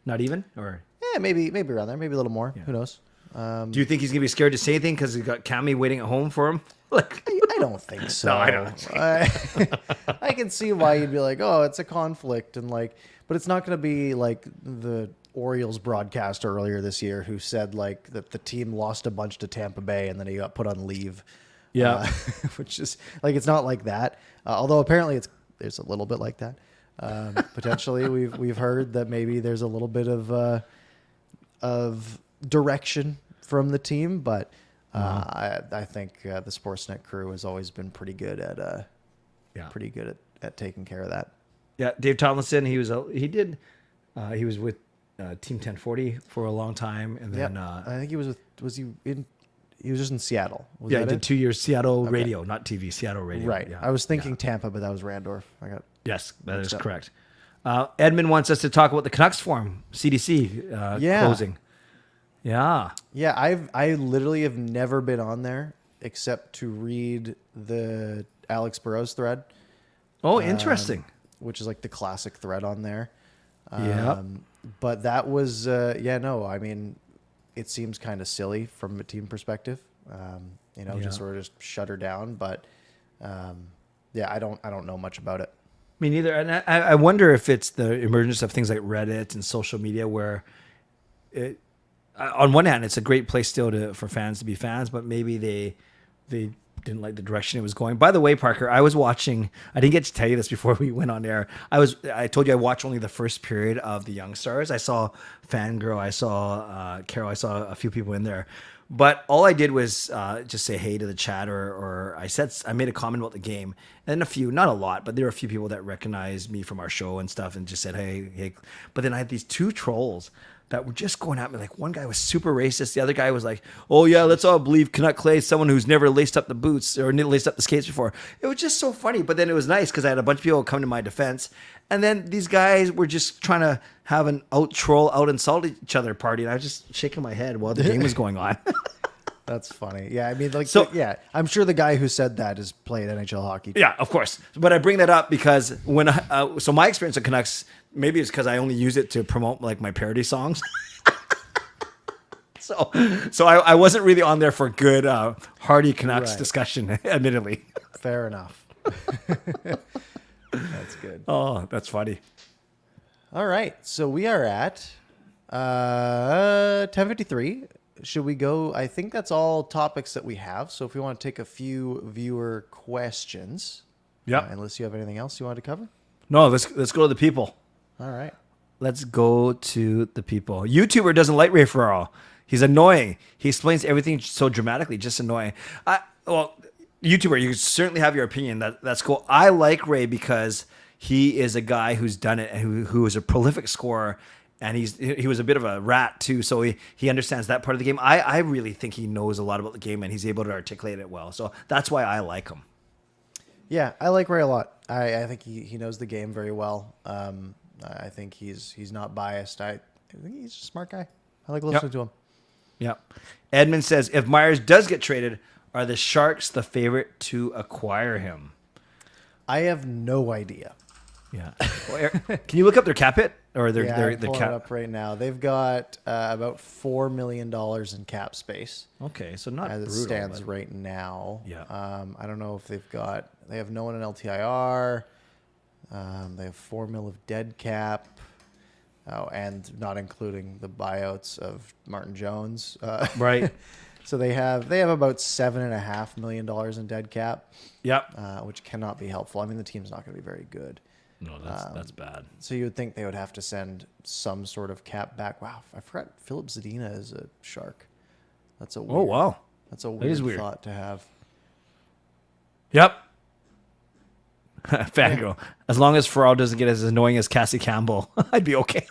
Not even? Or Yeah, maybe around there. Maybe a little more. Who knows? do you think he's going to be scared to say anything because he's got Cammy waiting at home for him? I don't think so. No, I don't. I can see why you'd be like, oh, it's a conflict, and but it's not going to be like the Orioles broadcaster earlier this year who said that the team lost a bunch to Tampa Bay and then he got put on leave. Yeah. Which is it's not like that. Although apparently there's a little bit like that. Potentially, we've heard that maybe there's a little bit of direction from the team, but I think the Sportsnet crew has always been pretty good at taking care of that. Yeah, Dave Tomlinson, he was with Team 1040 for a long time, and then I think he was just in Seattle. He did 2 years Seattle radio, not TV, Seattle radio. Right. Yeah. I was thinking Tampa, but that was Randorf. Yes, that is correct. Edmund wants us to talk about the Canucks Forum, CDC closing. Yeah. Yeah, I literally have never been on there except to read the Alex Burrows thread. Oh, interesting. Which is the classic thread on there. Yeah. But that was I mean, it seems kind of silly from a team perspective. Just sort of just shut her down. But I don't know much about it. Me neither. And I wonder if it's the emergence of things like Reddit and social media where on one hand, it's a great place still for fans to be fans, but maybe they didn't like the direction it was going. By the way, Parker, I was watching, I didn't get to tell you this before we went on air. I told you I watched only the first period of the Young Stars. I saw Fangirl, I saw Carol, I saw a few people in there. But all I did was just say hey to the chat, or I made a comment about the game, and then a few, not a lot, but there were a few people that recognized me from our show and stuff, and just said hey. But then I had these two trolls that were just going at me. Like one guy was super racist, the other guy was like, "Oh yeah, let's all believe Canuck Clay is someone who's never laced up the boots or laced up the skates before." It was just so funny, but then it was nice because I had a bunch of people come to my defense, and then these guys were just trying to have an out insult each other party, and I was just shaking my head while the game was going on. That's funny. Yeah, I mean, I'm sure the guy who said that has played NHL hockey. Yeah, of course. But I bring that up because when so my experience with Canucks, maybe it's because I only use it to promote my parody songs. so I wasn't really on there for good hearty Canucks discussion, admittedly. Fair enough. That's good. Oh, that's funny. All right, so we are at 10:53. Should we go? I think that's all topics that we have. So if we want to take a few viewer questions, unless you have anything else you want to cover. No, let's go to the people. All right, let's go to the people. YouTuber doesn't like Ray Ferraro. He's annoying. He explains everything so dramatically, just annoying. YouTuber, you certainly have your opinion. That's cool. I like Ray because he is a guy who's done it and who is a prolific scorer. And he was a bit of a rat too, so he understands that part of the game. I really think he knows a lot about the game, and he's able to articulate it well. So that's why I like him. Yeah, I like Ray a lot. I think he knows the game very well. I think he's not biased. I think he's a smart guy. I like listening to him. Yeah. Edmund says, if Myers does get traded, are the Sharks the favorite to acquire him? I have no idea. Yeah. Can you look up their cap hit? or I'm their pulling it cap? up right now. They've got about $4 million in cap space Okay, so not as it brutal, stands but- right now. Yeah. I don't know if they have no one in LTIR. They have $4 million of dead cap. Oh, and not including the buyouts of Martin Jones. Right. So they have about $7.5 million in dead cap, Yep. which cannot be helpful. I mean, the team's not going to be very good. No, that's bad. So you would think they would have to send some sort of cap back. Wow, I forgot Philip Zadina is a Shark. That's a weird, Oh wow. That's a is weird. thought to have. Yep. Fangirl. As long as Farrell doesn't get as annoying as Cassie Campbell, I'd be okay.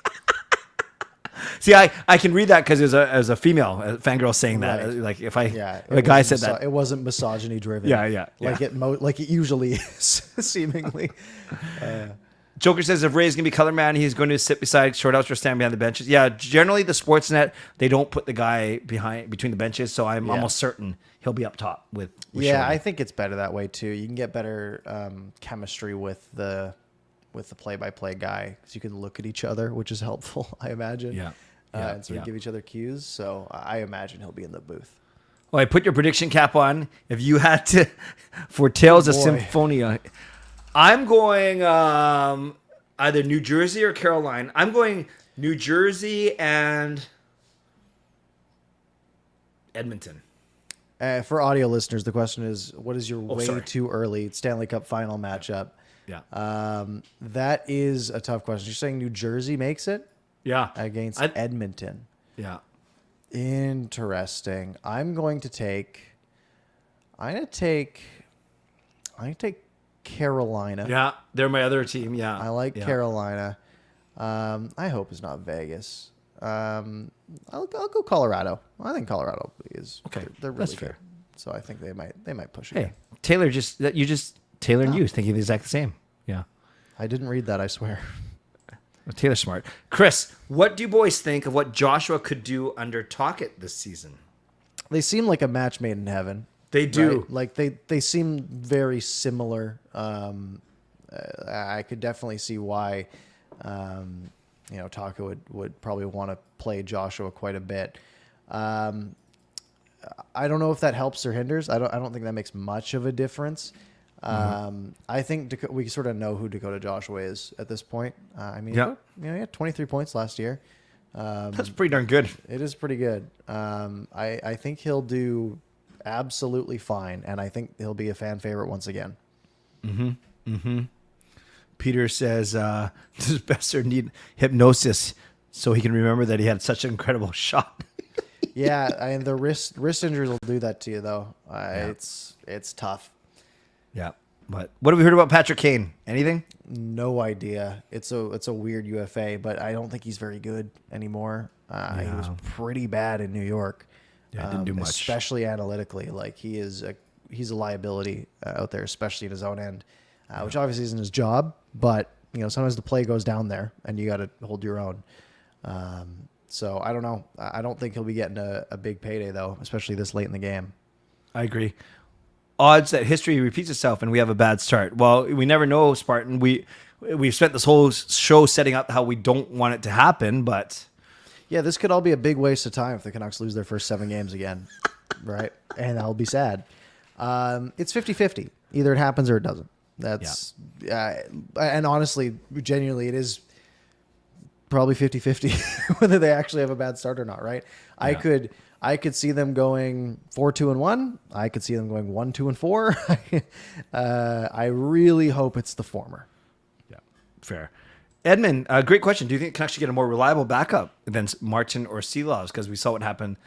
See, I can read that because as a female fangirl saying that. Right. Like if If a guy said that. it wasn't misogyny driven. Yeah. Like it usually is, seemingly. Joker says if Ray's going to be color man, he's going to sit beside shortouts or stand behind the benches. Yeah, generally the Sportsnet, they don't put the guy between the benches, so I'm almost certain he'll be up top with Yeah, Shorty. I think it's better that way too. You can get better chemistry with the play-by-play guy because you can look at each other, which is helpful, I imagine. Yeah. And sort of give each other cues. So I imagine he'll be in the booth. Well, I put your prediction cap on. If you had to, for Tales of Boy. Symphonia, I'm going either New Jersey or Carolina. I'm going New Jersey and Edmonton. For audio listeners, the question is, what is your way sorry. too early Stanley Cup final matchup? Yeah. That is a tough question. You're saying New Jersey makes it Yeah. against Edmonton. Yeah. Interesting. I'm going to take Carolina. Yeah. They're my other team. Yeah. I like Yeah. Carolina. I hope it's not Vegas. I'll go Colorado. I think Colorado is Okay, They're really that's good. fair. So I think they might push it. Hey, Taylor, Taylor and you thinking the exact same. Yeah. I didn't read that, I swear. Taylor's smart. Chris, what do you boys think of what Joshua could do under Tocchet this season? They seem like a match made in heaven. They do. Right? Like they seem very similar. I could definitely see why Taco would probably want to play Joshua quite a bit. I don't know if that helps or hinders. I don't think that makes much of a difference. I think we sort of know who Dakota Joshua is at this point. He had 23 points last year. That's pretty darn good. It is pretty good. I think he'll do absolutely fine, and I think he'll be a fan favorite once again. Peter says, does Besser need hypnosis so he can remember that he had such an incredible shot? Yeah, and the wrist injuries will do that to you, though. Yeah. It's tough. Yeah. But what have we heard about Patrick Kane? Anything? No idea. It's a weird UFA, but I don't think he's very good anymore. He was pretty bad in New York. Yeah, didn't do much. Especially analytically. Like he's a liability out there, especially at his own end, which obviously isn't his job. But sometimes the play goes down there, and you got to hold your own. So I don't know. I don't think he'll be getting a big payday though, especially this late in the game. I agree. Odds that history repeats itself and we have a bad start. Well, we never know, Spartan. We've spent this whole show setting up how we don't want it to happen, but yeah, this could all be a big waste of time if the Canucks lose their first 7 games again, right? And I'll be sad. It's 50-50. Either it happens or it doesn't. That's and honestly, genuinely, it is probably 50-50 whether they actually have a bad start or not, right? Yeah. I could see them going 4-2-1. I could see them going 1-2-4. I really hope it's the former. Yeah, fair. Edmund, great question. Do you think it can actually get a more reliable backup than Martin or Seelovs? Because we saw what happened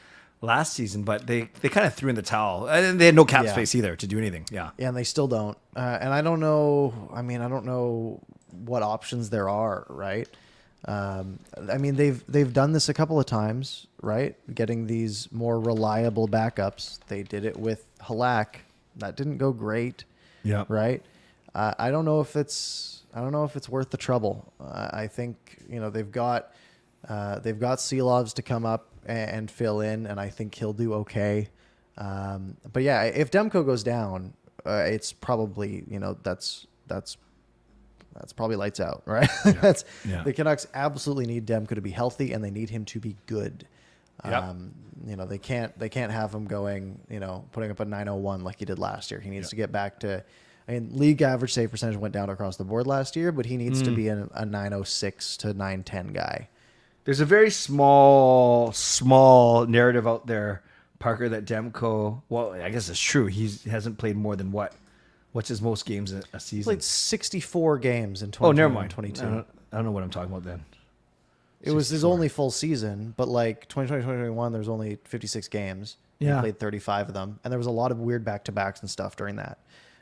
last season, but they kind of threw in the towel. And they had no cap space either to do anything. Yeah. Yeah, and they still don't. And I don't know. I don't know what options there are, right? They've done this a couple of times, right? Getting these more reliable backups. They did it with Halak. That didn't go great. Yeah. Right. I don't know if it's worth the trouble. I think they've got Seelovs to come up and fill in, and I think he'll do okay. But yeah, if Demko goes down, it's probably that's that's probably lights out, right? That's the Canucks absolutely need Demko to be healthy, and they need him to be good. Yep. They can't have him going, putting up a 901 like he did last year. He needs to get back to, league average save percentage went down across the board last year, but he needs to be a 906 to 910 guy. There's a very small narrative out there, Parker, that Demko, well, I guess it's true. He hasn't played more than what's his most games a season? He played 64 games in 2021-22. Oh, never mind. I don't know what I'm talking about then. It was his only full season, but like 2020-2021, there was only 56 games. Yeah. He played 35 of them, and there was a lot of weird back-to-backs and stuff during that.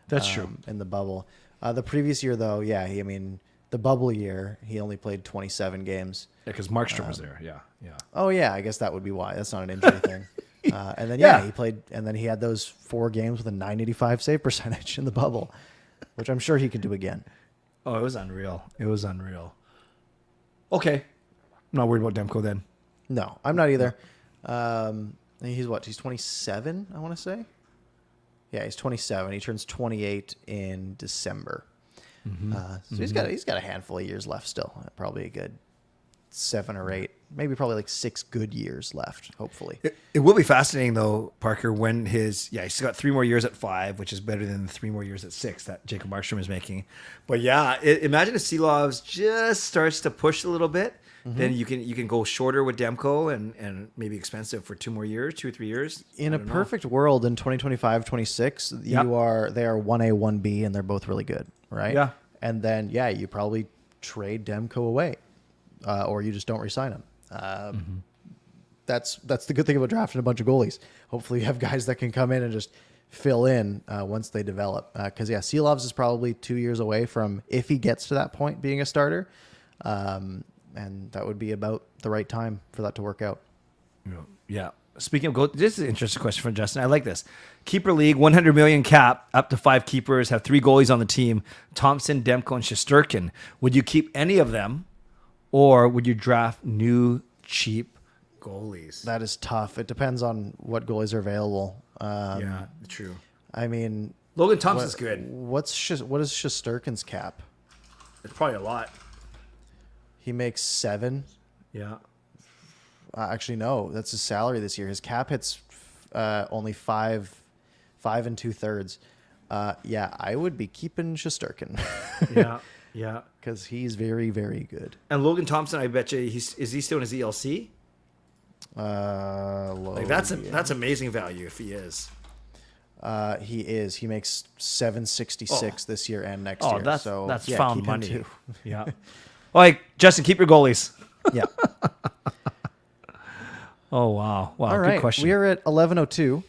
That's true. In the bubble. The previous year, though, the bubble year, he only played 27 games. Yeah, because Markstrom was there. Yeah. Oh, yeah, I guess that would be why. That's not an injury thing. And then, he played, and then he had those 4 games with a 985 save percentage in the bubble, which I'm sure he can do again. Oh, it was unreal. Okay. I'm not worried about Demko then. No, I'm not either. He's 27, I want to say. Yeah, he's 27. He turns 28 in December. So he's got a handful of years left still. Probably a good 7 or 8, maybe probably like 6 good years left, hopefully. It will be fascinating, though, Parker, when he's got 3 more years at 5, which is better than the 3 more years at 6 that Jacob Markstrom is making. But imagine if Seelovs just starts to push a little bit. Then you can go shorter with Demko and maybe expensive for 2 or 3 years. In a perfect world, in 2025-26, they are 1A, 1B, and they're both really good, right? Yeah. And then, you probably trade Demko away, or you just don't re-sign him. That's the good thing about drafting a bunch of goalies. Hopefully you have guys that can come in and just fill in once they develop. Because, Seelovs is probably 2 years away from, if he gets to that point, being a starter. And that would be about the right time for that to work out. Yeah. Speaking of goal, this is an interesting question from Justin. I like this. Keeper league, 100 million cap, up to 5 keepers, have 3 goalies on the team: Thompson, Demko, and Shesterkin. Would you keep any of them, or would you draft new cheap goalies? That is tough. It depends on what goalies are available. True. Logan Thompson's good. What is Shesterkin's cap? It's probably a lot. He makes 7. Yeah. Actually, no. That's his salary this year. His cap hits only 5 2/3. I would be keeping Shesterkin. Yeah. Because he's very, very good. And Logan Thompson, I bet you, is he still in his ELC? That's amazing value if he is. He is. He makes 766 this year and next year. That's found money. Too. Yeah. Justin, keep your goalies. Yeah. Oh, wow. All right. Good question. We are at 11:02.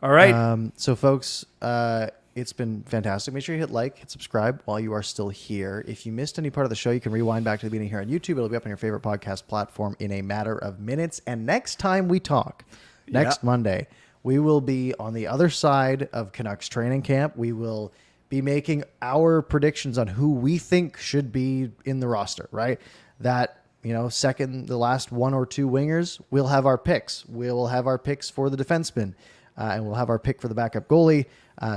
All right. So, folks, it's been fantastic. Make sure you hit subscribe while you are still here. If you missed any part of the show, you can rewind back to the beginning here on YouTube. It'll be up on your favorite podcast platform in a matter of minutes. And next time we talk, next Monday, we will be on the other side of Canucks training camp. We will be making our predictions on who we think should be in the roster, right? That, the last 1 or 2 wingers, we'll have our picks. We'll have our picks for the defenseman, and we'll have our pick for the backup goalie.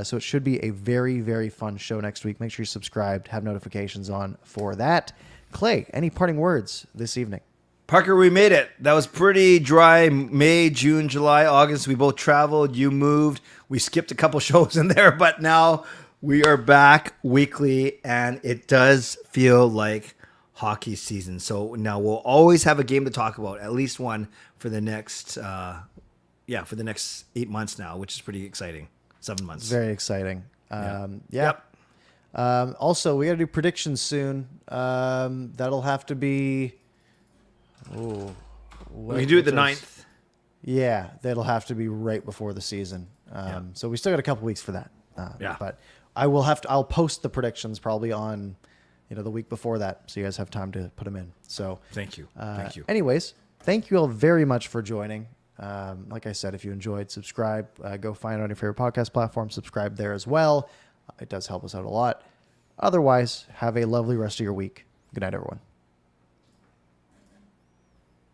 So it should be a very, very fun show next week. Make sure you're subscribed, have notifications on for that. Clay, any parting words this evening? Parker, we made it. That was pretty dry. May, June, July, August. We both traveled. You moved. We skipped a couple shows in there, but now we are back weekly, and it does feel like hockey season. So now we'll always have a game to talk about, at least one for the next, for the next 8 months now, which is pretty exciting. 7 months. Very exciting. Yep. Also, we got to do predictions soon. That'll have to be. We can do it the 9th. Yeah, that'll have to be right before the season. So we still got a couple weeks for that. But I'll post the predictions probably on, the week before that, so you guys have time to put them in. So thank you. Anyways, thank you all very much for joining. Like I said, if you enjoyed, subscribe. Go find it on your favorite podcast platform. Subscribe there as well. It does help us out a lot. Otherwise, have a lovely rest of your week. Good night, everyone.